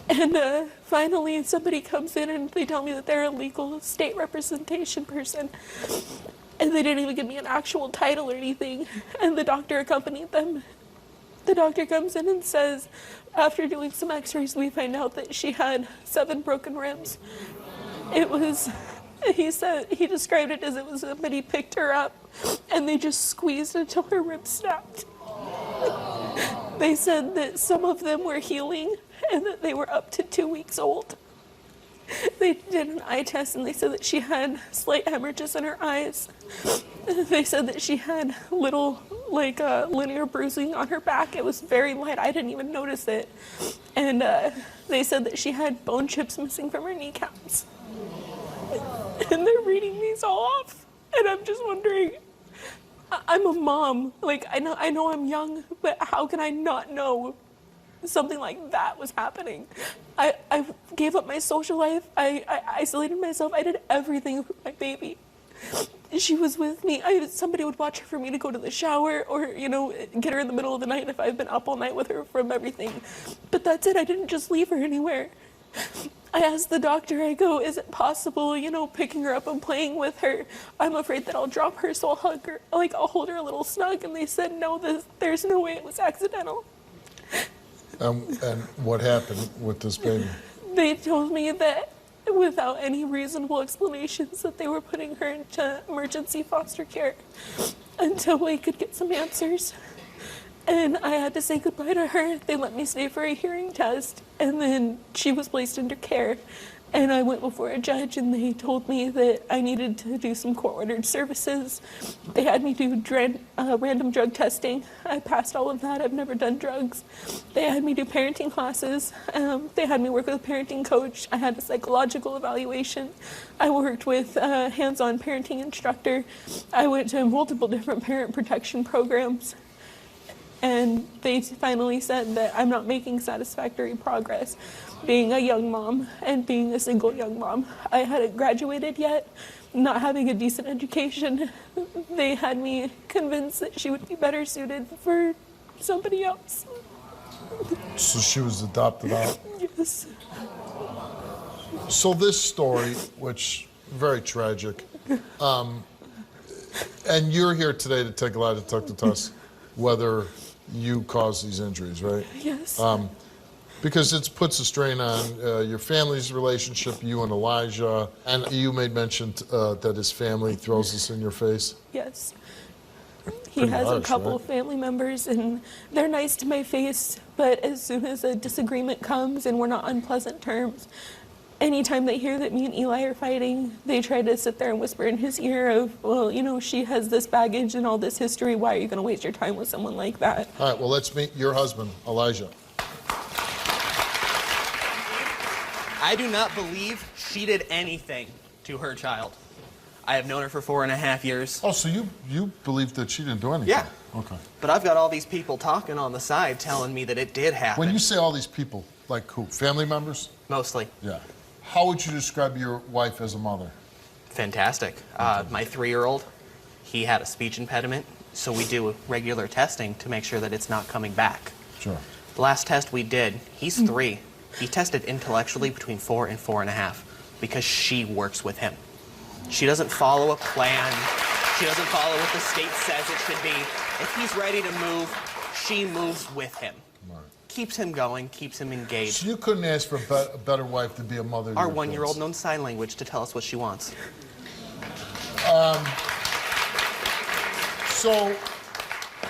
And finally, somebody comes in and they tell me that they're a legal state representation person. And they didn't even give me an actual title or anything. And the doctor accompanied them. The doctor comes in and says, after doing some x-rays, we find out that she had 7 broken ribs. He described it as it was somebody picked her up and they just squeezed until her ribs snapped. They said that some of them were healing and that they were up to 2 weeks old. They did an eye test and they said that she had slight hemorrhages in her eyes. They said that she had little, linear bruising on her back. It was very light. I didn't even notice it. And they said that she had bone chips missing from her kneecaps. And they're reading these all off. And I'm just wondering, I'm a mom. I know I'm young, but how can I not know something like that was happening? I gave up my social life. I isolated myself. I did everything for my baby. She was with me. Somebody would watch her for me to go to the shower or, get her in the middle of the night if I've been up all night with her from everything. But that's it. I didn't just leave her anywhere. I asked the doctor, I go, is it possible, picking her up and playing with her? I'm afraid that I'll drop her, so I'll hug her, I'll hold her a little snug. And they said, no, there's no way it was accidental. And what happened with this baby? They told me that without any reasonable explanations that they were putting her into emergency foster care until we could get some answers. And I had to say goodbye to her. They let me stay for a hearing test, and then she was placed under care. And I went before a judge, and they told me that I needed to do some court-ordered services. They had me do random drug testing. I passed all of that. I've never done drugs. They had me do parenting classes. They had me work with a parenting coach. I had a psychological evaluation. I worked with a hands-on parenting instructor. I went to multiple different parent protection programs. And they finally said that I'm not making satisfactory progress being a young mom and being a single young mom. I hadn't graduated yet, not having a decent education. They had me convinced that she would be better suited for somebody else. So she was adopted out? Yes. So this story, which very tragic, and you're here today to take a lie detector test, whether you caused these injuries, right? Yes. Because it puts a strain on your family's relationship, you and Elijah, and you made mention that his family throws this in your face. Yes. He Pretty has harsh, a couple right? of family members, and they're nice to my face, but as soon as a disagreement comes and we're not on pleasant terms, anytime they hear that me and Eli are fighting, they try to sit there and whisper in his ear of, well, she has this baggage and all this history. Why are you going to waste your time with someone like that? All right, well, let's meet your husband, Elijah. I do not believe she did anything to her child. I have known her for 4.5 years. Oh, so you believe that she didn't do anything? Yeah. Okay. But I've got all these people talking on the side telling me that it did happen. When you say all these people, like who? Family members? Mostly. Yeah. How would you describe your wife as a mother? Fantastic. My 3-year-old, he had a speech impediment, so we do regular testing to make sure that it's not coming back. Sure. The last test we did, he's 3. He tested intellectually between 4 and 4.5 because she works with him. She doesn't follow a plan. She doesn't follow what the state says it should be. If he's ready to move, she moves with him. Right. Keeps him going, keeps him engaged. So you couldn't ask for a better wife to be a mother to Our your 1-year-old kids. knows sign language to tell us what she wants. So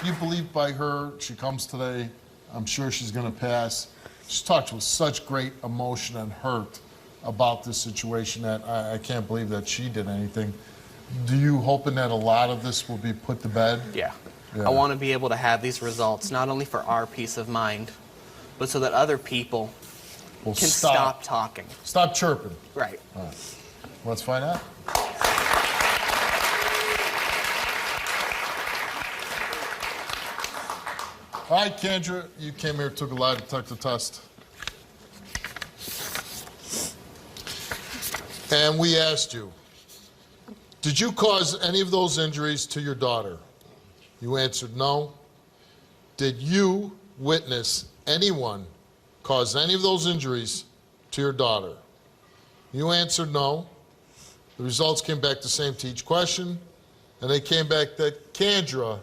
you believe by her, she comes today, I'm sure she's going to pass. She talked with such great emotion and hurt about this situation that I can't believe that she did anything. Do you hoping that a lot of this will be put to bed? Yeah. I want to be able to have these results, not only for our peace of mind, but so that other people Well, can stop talking. Stop chirping. Right. All right. Let's find out. All right, Kendra, you came here, took a lie detector test. And we asked you, did you cause any of those injuries to your daughter? You answered no. Did you witness anyone cause any of those injuries to your daughter? You answered no. The results came back the same to each question, and they came back that Kendra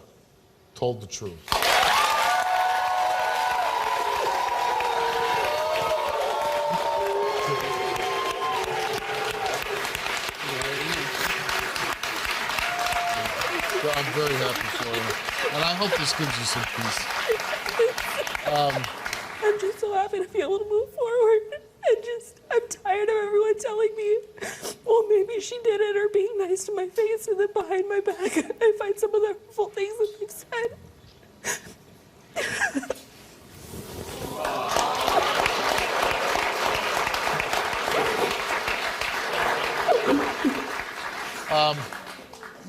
told the truth. I'm very happy for you, and I hope this gives you some peace. I'm just so happy to be able to move forward. I'm tired of everyone telling me, well, maybe she did it, or being nice to my face, and then behind my back, I find some of the hurtful things that they've said.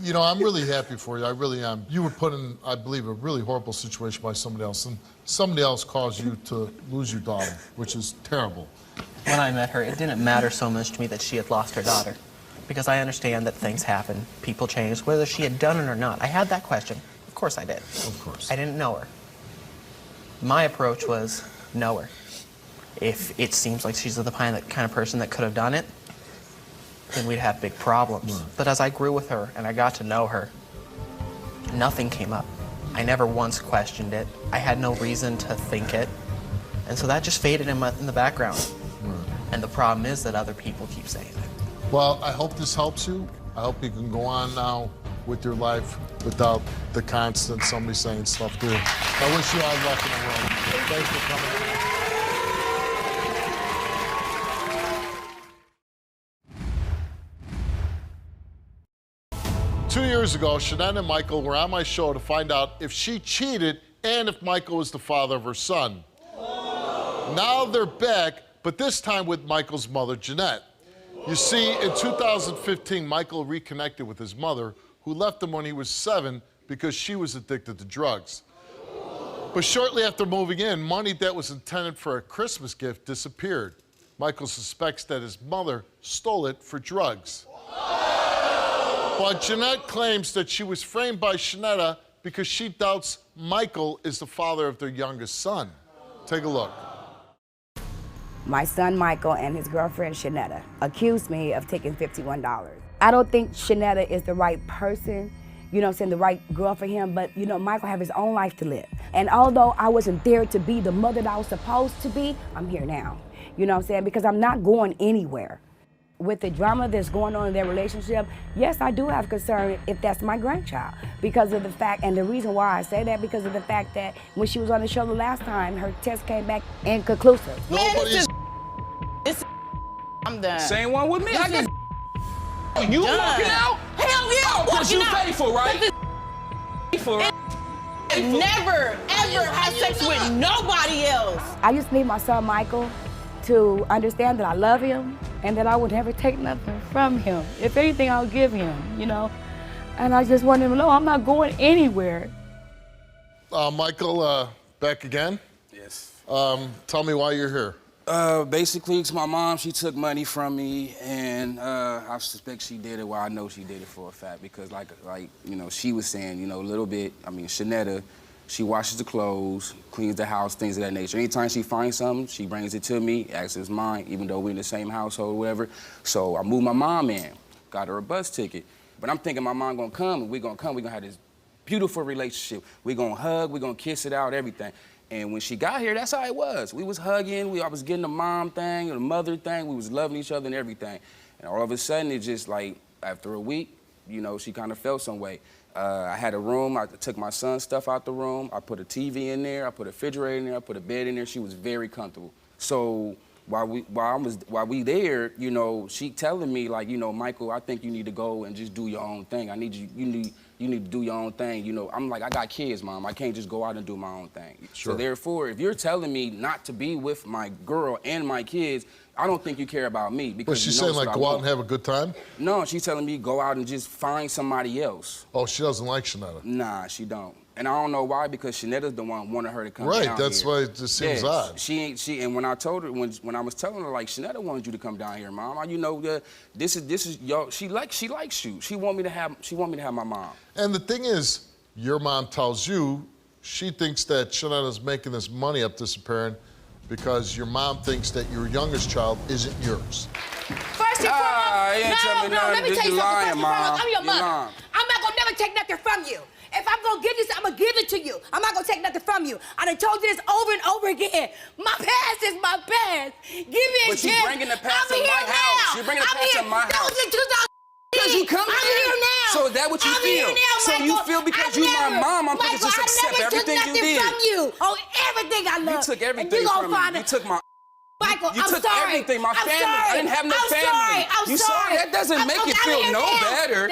You know, I'm really happy for you. I really am. You were put in, I believe, a really horrible situation by somebody else, and somebody else caused you to lose your daughter, which is terrible. When I met her, it didn't matter so much to me that she had lost her daughter, because I understand that things happen, people change, whether she had done it or not. I had that question. Of course I did. Of course. I didn't know her. My approach was know her. If it seems like she's the kind of person that could have done it, then we'd have big problems. Right. But as I grew with her and I got to know her, nothing came up. I never once questioned it. I had no reason to think it. And so that just faded in the background. Right. And the problem is that other people keep saying it. Well, I hope this helps you. I hope you can go on now with your life without the constant somebody saying stuff to you. I wish you all luck in the world. Thanks for coming. 2 years ago, Shanette and Michael were on my show to find out if she cheated and if Michael was the father of her son. Now they're back, but this time with Michael's mother, Jeanette. You see, in 2015, Michael reconnected with his mother, who left him when he was 7 because she was addicted to drugs. But shortly after moving in, money that was intended for a Christmas gift disappeared. Michael suspects that his mother stole it for drugs. But Jeanette claims that she was framed by Shanetta because she doubts Michael is the father of their youngest son. Take a look. My son Michael and his girlfriend Shanetta accused me of taking $51. I don't think Shanetta is the right person, you know what I'm saying, the right girl for him, but you know, Michael have his own life to live. And although I wasn't there to be the mother that I was supposed to be, I'm here now. You know what I'm saying? Because I'm not going anywhere. With the drama that's going on in their relationship, yes, I do have concern if that's my grandchild, because of the fact, and the reason why I say that, because of the fact that when she was on the show the last time, her test came back inconclusive. Nobody's I'm done. Same one with me. I guess you done. walking out? Hell yeah, I'm Cause walking you out. faithful, right? Faithful. Never, ever have sex with nobody else. I just need my son Michael to understand that I love him and that I would never take nothing from him. If anything, I'll give him, you know? And I just want him to know I'm not going anywhere. Michael, back again? Yes. Tell me why you're here. Basically, it's my mom. She took money from me, and I suspect she did it. Well, I know she did it for a fact because, like you know, she was saying, you know, a little bit. I mean, Shanetta, she washes the clothes, cleans the house, things of that nature. Anytime she finds something, she brings it to me, asks if it's mine, even though we're in the same household or whatever. So I moved my mom in, got her a bus ticket. But I'm thinking my mom gonna come, and we're gonna have this beautiful relationship. We're gonna hug, we're gonna kiss it out, everything. And when she got here, that's how it was. We was hugging, I was getting the mom thing, the mother thing, we was loving each other and everything. And all of a sudden, it just like, after a week, you know, she kind of felt some way. I had a room, I took my son's stuff out the room, I put a TV in there, I put a refrigerator in there, I put a bed in there. She was very comfortable. So while we there, you know, she telling me like, you know, Michael, I think you need to go and just do your own thing. I need you you need to do your own thing. You know, I'm like, I got kids, Mom. I can't just go out and do my own thing. Sure. So therefore, if you're telling me not to be with my girl and my kids, I don't think you care about me. Because But she's you know saying, like, go out and have a good time? No, she's telling me go out and just find somebody else. Oh, she doesn't like Shanetta. Nah, she don't. And I don't know why, because Shanetta's the one wanted her to come down Right, that's here. why it just seems odd. And when I told her, when I was telling her, like, Shanetta wanted you to come down here, Mom. You know, this is yo. She likes you. She want me to have my mom. And the thing is, your mom tells you she thinks that Shanetta's making this money up disappearing because your mom thinks that your youngest child isn't yours. First and foremost, no, let me tell you something. First and foremost, I'm your mother. I'm not gonna never take nothing from you. If I'm gonna give you something, I'm gonna give it to you. I'm not gonna take nothing from you. I done told you this over and over again. My past is my past. Give me a chance. But you bringing the past to my house. You're bringing the past to my house. That was in 2000. Because you come I'm here now. So is that what you I'm feel? Here now, so Michael. you feel because you my mom, I'm supposed to just accept everything you did. I never took nothing from you. Oh, everything I love. You took everything and you from me. You took my. Michael, you I'm took sorry. everything, my I'm family. sorry. I didn't have no I'm family. Sorry. I'm you sorry. That doesn't make it feel no better.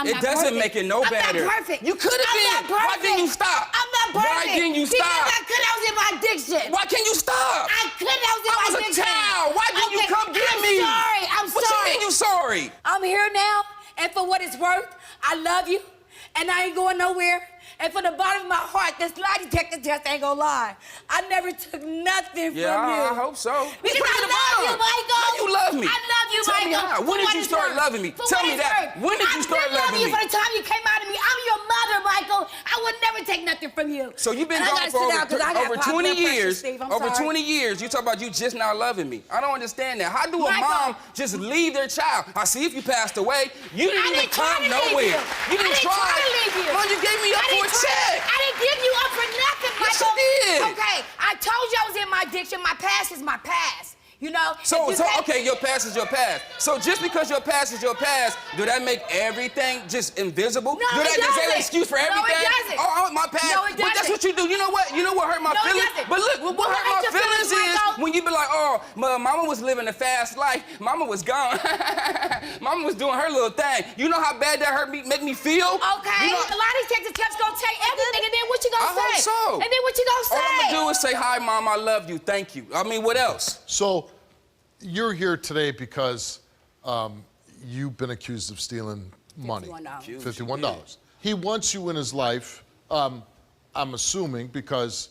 I'm it doesn't make it no better. I'm not perfect. You could have been. Why didn't you stop? I'm not perfect. Why didn't you stop? Because I could. I was in my addiction. Why can't you stop? I could. I was in my addiction. I was a child. Why didn't you come get me? I'm sorry. I'm what sorry. What you mean you sorry? I'm here now, and for what it's worth, I love you, and I ain't going nowhere. And from the bottom of my heart, this lie detector test ain't gonna lie. I never took nothing from you. I hope so. Because I love you, Michael. How you love me? I love you, Tell Michael. me how. When did you start loving me? Tell me that. When did you start loving me? I love you from the time you came out of me. I'm your mother, Michael. I would never take nothing from you. So you've been gone for over 20 years. Over 20 years, you talk about you just not loving me. I don't understand that. How do a mom just leave their child? I see if you passed away. You didn't even come nowhere. You didn't try. Mom, you gave me up for a check. I didn't give you up for nothing, Michael. Yes, you did. Okay, I told you I was in my addiction. My past is my past. You know? So okay, your past is your past. So just because your past is your past, do that make everything just invisible? No, it doesn't. Is that an excuse for everything? No, it doesn't. Oh, my past. No, it doesn't. But that's what you do. You know what? You know what hurt my feelings? But look, what hurt my feelings is when you be like, oh, mama was living a fast life. Mama was gone. Mama was doing her little thing. You know how bad that hurt me, make me feel? Okay. You know, a lot of these detective tests gonna take everything, and then what you gonna say? I hope so. And then what you gonna say? All I'm gonna do is say, hi, Mom, I love you. Thank you. I mean, what else? So you're here today because you've been accused of stealing money. $51. He wants you in his life, I'm assuming, because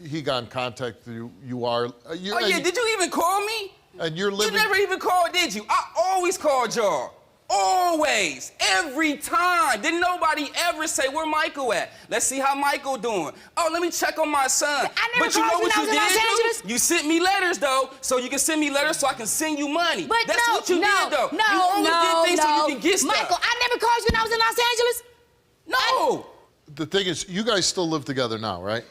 he got in contact with you. You are. Oh, yeah, did you even call me? And you're living. You never even called, did you? I always called y'all. Always. Every time. Didn't nobody ever say, where Michael at? Let's see how Michael doing. Oh, let me check on my son. But you know what you did do? You sent me letters, though, so you can send me letters so I can send you money. But that's what you did, though. You only did things so you can get stuff. Michael, I never called you when I was in Los Angeles. No. The thing is, you guys still live together now, right?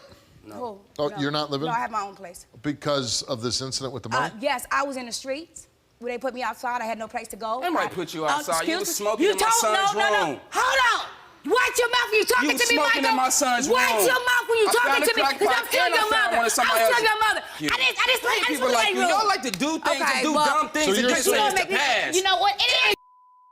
No. Oh, you're not living? No, I have my own place. Because of this incident with the money? Yes, I was in the streets. Where they put me outside, I had no place to go. They might put you outside. You was smoking in my son's room. No. Hold on. Watch your mouth when you're talking to me, Michael. You smoking in my son's room. Watch your mouth when you're talking to me, because I'm still your mother. I'm still your mother. I just people like you. Y'all like to do things and do dumb things and just say it's the past. You know what? It is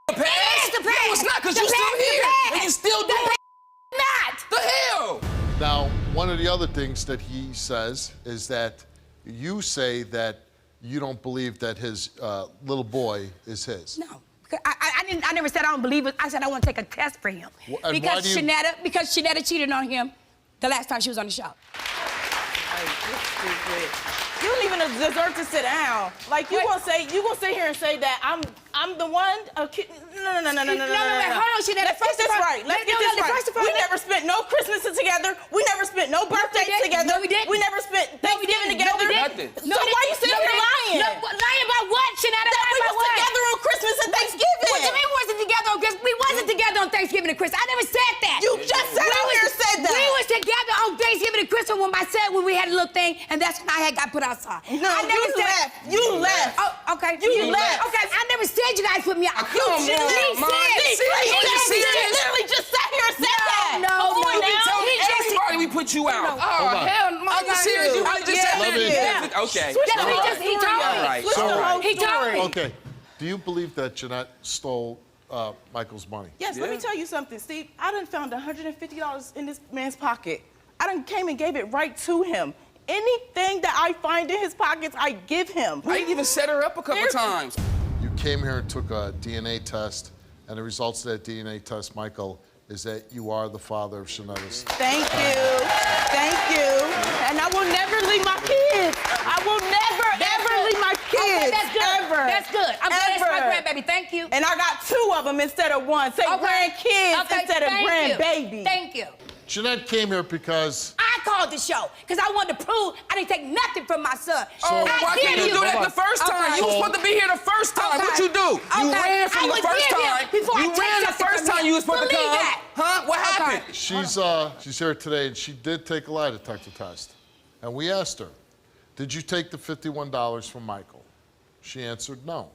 the past. It is the past. No, it's not, because you're still here. And you still doing it. Not. The hell? Now, one of the other things that he says is that you say that you don't believe that his little boy is his. No. I never said I don't believe it. I said I want to take a test for him. Because Shanetta cheated on him the last time she was on the show. You don't even deserve to sit down. Like you gonna sit here and say that I'm the one. No. Hold on, Shanetta. Let's get this right. We never spent no Christmases together. We never spent no birthdays together. No, we didn't. We never spent Thanksgiving together. No, we didn't. So why are you sitting here lying? Lying about what, Shanetta? That we was together on Christmas and Thanksgiving. What do you mean we wasn't together on Christmas? We wasn't together on Thanksgiving and Christmas. I never said that. You just said that. We was together on Thanksgiving and Christmas when we had a little thing, and that's when I got put outside. No, you left. Oh, okay. You left. Okay, I never said you guys put me out. Come on, Mom. He literally just sat here and said that. No. Everybody, we put you out. Oh, hell, Mom, you serious? You really just said that? Okay. He told me. Okay. Do you believe that Jeanette stole Michael's money. Yes, let me tell you something, Steve. I done found $150 in this man's pocket. I done came and gave it right to him. Anything that I find in his pockets, I give him. I even set her up a couple times. You came here and took a DNA test, and the results of that DNA test, Michael, is that you are the father of Shanetta's. Thank you. Thank you. And I will never leave my kids. I will never, ever leave my kids. Okay, that's good. Ever. That's good. I'm glad it's my Ever. grandbaby. Thank you. And I got 2 of them instead of 1. Say grandkids instead of grandbaby. Thank you. Jeanette came here because... I called the show because I wanted to prove I didn't take nothing from my son. Oh, why couldn't you do that the first time? You was supposed to be here the first time. What you do? You ran from the first time. You ran the first time you was supposed to come. Huh? What happened? She's here today, and she did take a lie detector test. And we asked her, did you take the $51 from Michael? She answered no.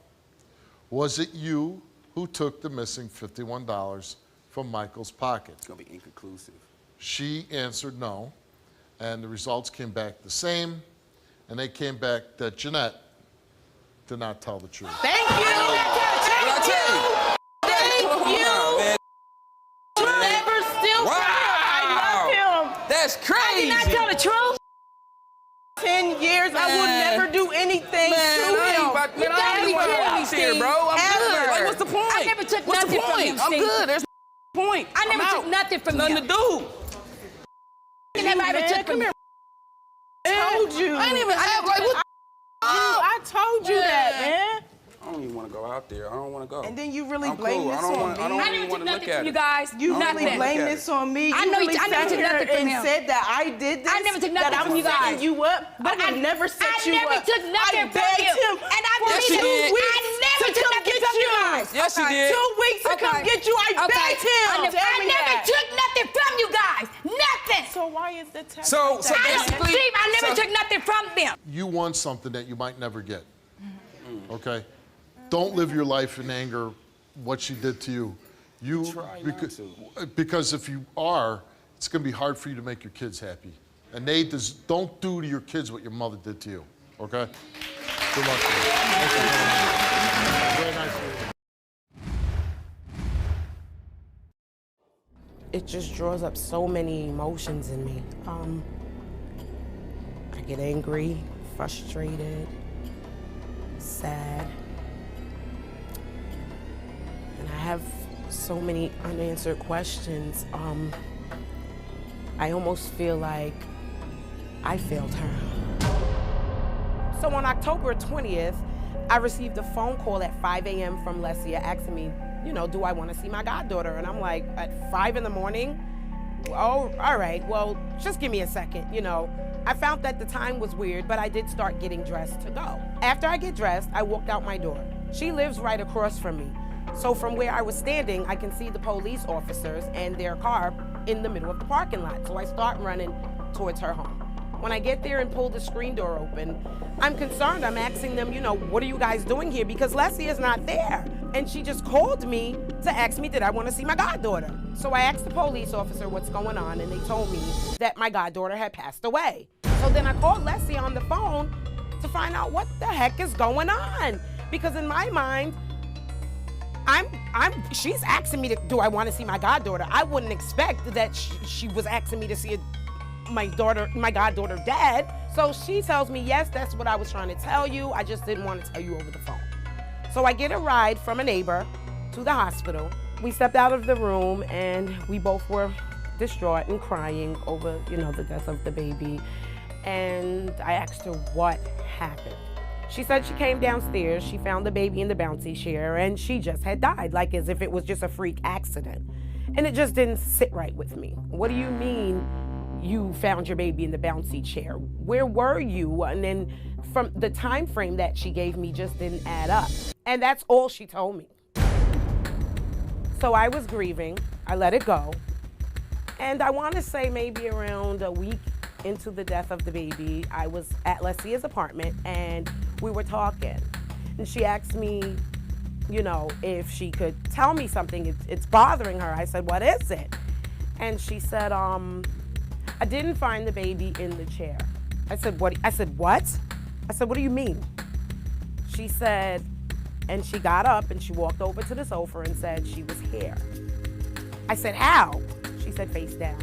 Was it you who took the missing $51 from Michael's pocket? It's gonna be inconclusive. She answered no, and the results came back the same, and they came back that Jeanette did not tell the truth. Thank you. Thank you. Thank you. You never steal from him. I love him. That's crazy. I did not tell the truth. 10 years, I will never do anything to him. I ain't even out here, bro. I'm good. Like, what's the point? I never took What's the nothing from point? him, I'm Steve. good. There's no point. I never took nothing from Nothing him. to do. I never ever took from him. I told you. I ain't even act like what. I told you that, man. I don't even want to go out there. I don't want to go. And then you really I'm blame cool. this I don't on want, me. I don't I even never want took to look nothing at from it. you guys. You Nothing. really blame this on me. I You know really I never sat took here nothing from and him. said that I did this. I never took nothing that from you I'm guys. setting you up. But I would never set you up. I never took nothing I from begged you. him And I for Yes, you 2 did. weeks I never to took come nothing get from you you. guys. Yes, you did. 2 weeks to come get you. I begged him. I never took nothing from you guys. Nothing. So why is the test? So basically, Steve, I never took nothing from them. You want something that you might never get, okay? Don't live your life in anger, what she did to you. Because if you are, it's gonna be hard for you to make your kids happy. And don't do to your kids what your mother did to you, okay? Good luck to you. Thank you. Very nice of you. It just draws up so many emotions in me. I get angry, frustrated, sad. And I have so many unanswered questions. I almost feel like I failed her. So on October 20th, I received a phone call at 5 a.m. from Lesia asking me, do I want to see my goddaughter? And I'm like, at 5 in the morning? Oh, all right, well, just give me a second, I found that the time was weird, but I did start getting dressed to go. After I get dressed, I walked out my door. She lives right across from me. So from where I was standing, I can see the police officers and their car in the middle of the parking lot. So I start running towards her home. When I get there and pull the screen door open, I'm concerned. I'm asking them, what are you guys doing here? Because Lesia is not there. And she just called me to ask me, did I want to see my goddaughter? So I asked the police officer what's going on, and they told me that my goddaughter had passed away. So then I called Lesia on the phone to find out what the heck is going on. Because in my mind, she's asking me, do I want to see my goddaughter? I wouldn't expect that she was asking me to see my goddaughter dead. So she tells me, yes, that's what I was trying to tell you. I just didn't want to tell you over the phone. So I get a ride from a neighbor to the hospital. We stepped out of the room and we both were distraught and crying over, the death of the baby. And I asked her what happened. She said she came downstairs, she found the baby in the bouncy chair, and she just had died, like as if it was just a freak accident. And it just didn't sit right with me. What do you mean you found your baby in the bouncy chair? Where were you? And then from the time frame that she gave me just didn't add up. And that's all she told me. So I was grieving, I let it go. And I want to say maybe around a week into the death of the baby, I was at Lesia's apartment and we were talking. And she asked me, if she could tell me something, it's bothering her. I said, what is it? And she said, I didn't find the baby in the chair. I said, what? I said, what do you mean? She said, And she got up and she walked over to the sofa and said she was here. I said, how? She said, face down.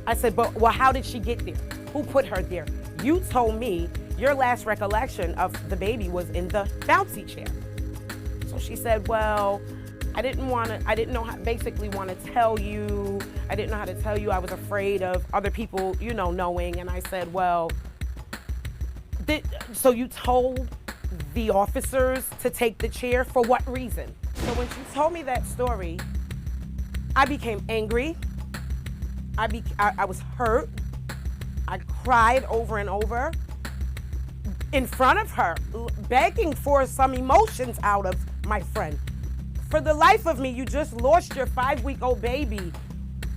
I said, well, how did she get there? Who put her there? You told me your last recollection of the baby was in the bouncy chair. So she said, well, I didn't know how, basically want to tell you. I didn't know how to tell you. I was afraid of other people, you know, knowing. And I said, well, so you told the officers to take the chair for what reason? So when she told me that story, I became angry. I was hurt. I cried over and over in front of her, begging for some emotions out of my friend. For the life of me, you just lost your 5-week-old baby.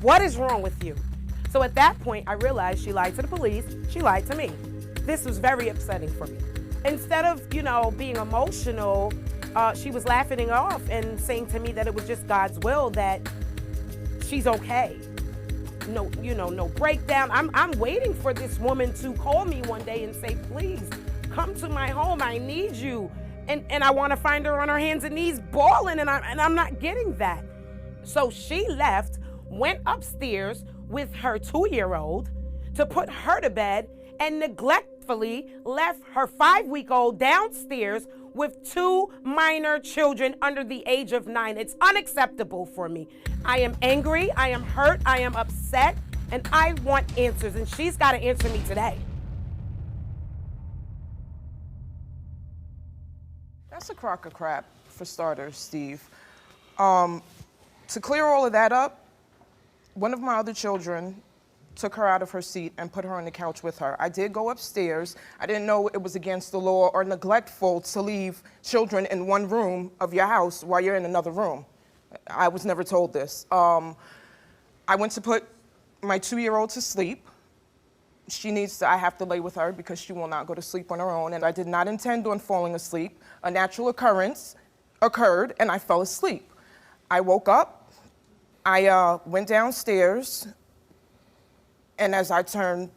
What is wrong with you? So at that point, I realized she lied to the police. She lied to me. This was very upsetting for me. Instead of, you know, being emotional, she was laughing it off and saying to me that it was just God's will that she's okay. No, you know, no breakdown. I'm waiting for this woman to call me one day and say, please, come to my home. I need you. And I want to find her on her hands and knees bawling, and I'm not getting that. So she left, went upstairs with her 2-year-old to put her to bed, and neglectfully left her 5-week-old downstairs with 2 minor children under the age of 9. It's unacceptable for me. I am angry, I am hurt, I am upset, and I want answers, and she's got to answer me today. That's a crock of crap, for starters, Steve. To clear all of that up, one of my other children took her out of her seat and put her on the couch with her. I did go upstairs. I didn't know it was against the law or neglectful to leave children in one room of your house while you're in another room. I was never told this. I went to put my 2-year-old to sleep. I have to lay with her because she will not go to sleep on her own, and I did not intend on falling asleep. A natural occurrence occurred, and I fell asleep. I woke up, I went downstairs, and as I turned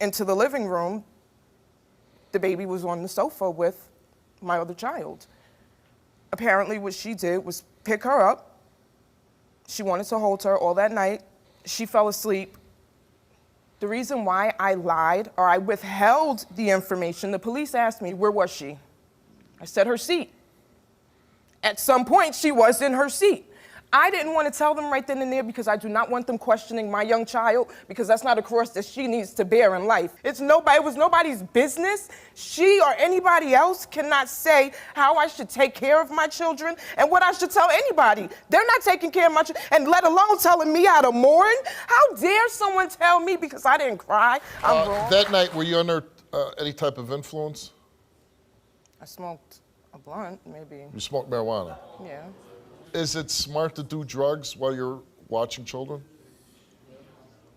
into the living room, the baby was on the sofa with my other child. Apparently what she did was pick her up. She wanted to hold her all that night. She fell asleep. The reason why I lied or I withheld the information, the police asked me, where was she? I said her seat. At some point, she was in her seat. I didn't want to tell them right then and there because I do not want them questioning my young child because that's not a cross that she needs to bear in life. It was nobody's business. She or anybody else cannot say how I should take care of my children and what I should tell anybody. They're not taking care of my children, and let alone telling me how to mourn. How dare someone tell me because I didn't cry, I'm wrong. That night, were you under any type of influence? I smoked a blunt, maybe. You smoked marijuana? Yeah. Is it smart to do drugs while you're watching children?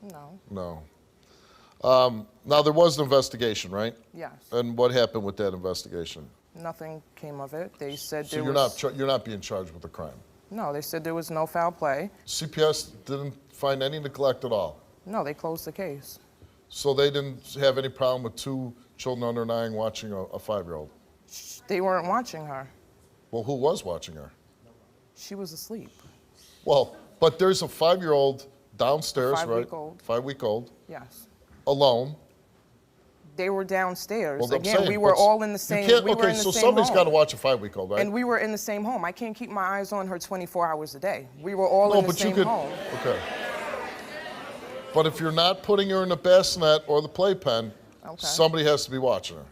No. No. Now, there was an investigation, right? Yes. And what happened with that investigation? Nothing came of it. They said So there you're not being charged with a crime? No, they said there was no foul play. CPS didn't find any neglect at all? No, they closed the case. So they didn't have any problem with 2 children under 9 watching a 5-year-old? They weren't watching her. Well, who was watching her? She was asleep. Well, but there's a 5-year-old downstairs, right? 5-week-old. 5-week-old. Yes. Alone. They were downstairs. Well, I'm Again, saying, we were all in the same. Okay, so somebody's got to watch a 5-week-old, right? And we were in the same home. I can't keep my eyes on her 24 hours a day. We were all in the same home. Okay. But if you're not putting her in the bassinet or the playpen, somebody has to be watching her.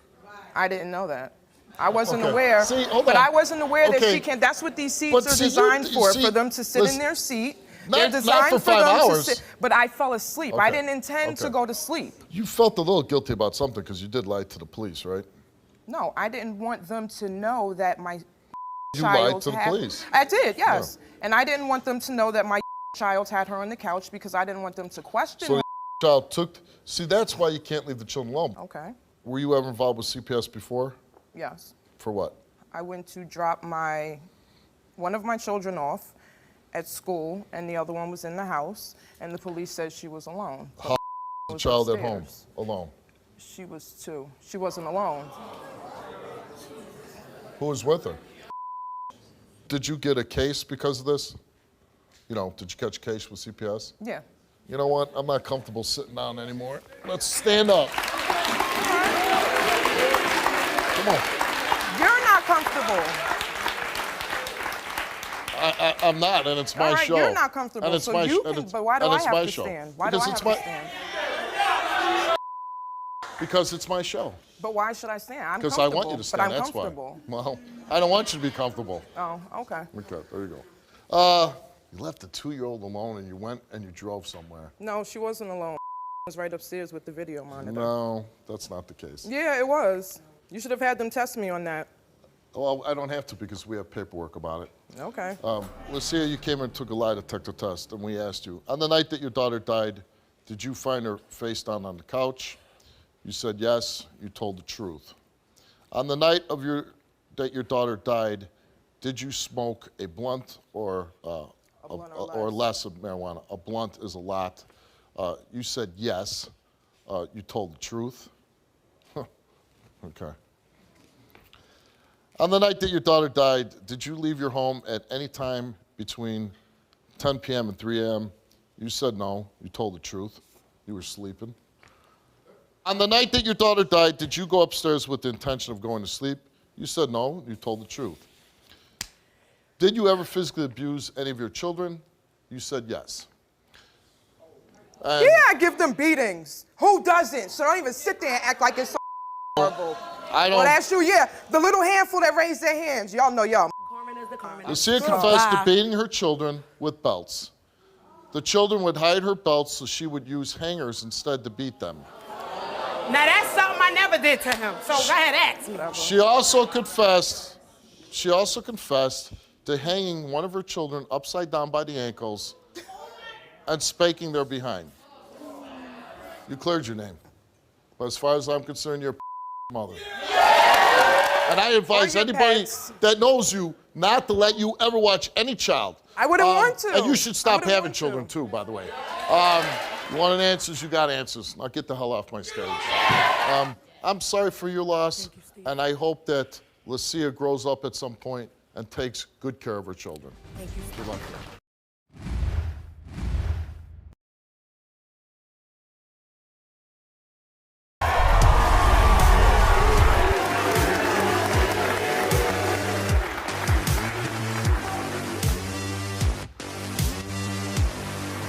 I didn't know that. I wasn't Okay. aware. See, hold but on. I wasn't aware that Okay. she can't. That's what these seats But are see, designed for see, them to sit in listen, their seat. not- They're not designed for for 5 them hours. to sit. But I fell asleep. I Okay. didn't intend to Okay. go to sleep. You felt a little guilty about something because you did lie to the police, right? No, I didn't want them to know that my You child lied to the had- police. I did, yes. And I didn't want them to know that my child had her on the couch because I didn't want them to question So her. the child took, see, that's why you can't leave the children alone. Okay, Were you ever involved with CPS before? yes. For what? I went to drop one of my children off at school, and the other one was in the house, and the police said she was alone. How the was child at home, upstairs. alone? She was 2. She wasn't alone. Who was with her? Did you get a case because of this? You know, did you catch a case with CPS? Yeah. You know what? I'm not comfortable sitting down anymore. Let's stand up. Come on. You're not comfortable. I'm not, and it's my All right, show. you're not comfortable, And it's so my you and can, it's- but why do and I it's have my to show. stand? Why Because do I it's have my, to stand? Because it's my show. But why should I stand? I'm Because comfortable, I want you to stand, but I'm that's comfortable. why. Well, I don't want you to be comfortable. Oh, okay. Okay, there you go. You left the 2-year-old alone and you went and you drove somewhere. No, she wasn't alone. Was right upstairs with the video monitor. No, that's not the case. Yeah, it was. You should have had them test me on that. Well, I don't have to because we have paperwork about it. Okay. Lucia, you came and took a lie detector test, and we asked you, on the night that your daughter died, did you find her face down on the couch? You said yes, you told the truth. On the night of that your daughter died, did you smoke a blunt or less of marijuana? A blunt is a lot. You said yes, you told the truth. Okay. On the night that your daughter died, did you leave your home at any time between 10 p.m. and 3 a.m.? You said no. You told the truth. You were sleeping. On the night that your daughter died, did you go upstairs with the intention of going to sleep? You said no. You told the truth. Did you ever physically abuse any of your children? You said yes. And Yeah, I give them beatings. Who doesn't? So don't even sit there and act like it's so horrible. I don't. Well, that's you, yeah. The little handful that raised their hands. Y'all know y'all. Lucia confessed to beating her children with belts. The children would hide her belts so she would use hangers instead to beat them. Now that's something I never did to him. So go ahead, ask me. She also confessed to hanging one of her children upside down by the ankles and spanking their behind. You cleared your name. But as far as I'm concerned, you're a mother. And I advise anybody that knows you not to let you ever watch any child. I wouldn't want to. And you should stop having children too, by the way. You want answers, you got answers. Now get the hell off my stage. I'm sorry for your loss, and I hope that Lucia grows up at some point and takes good care of her children. Thank you. Good luck.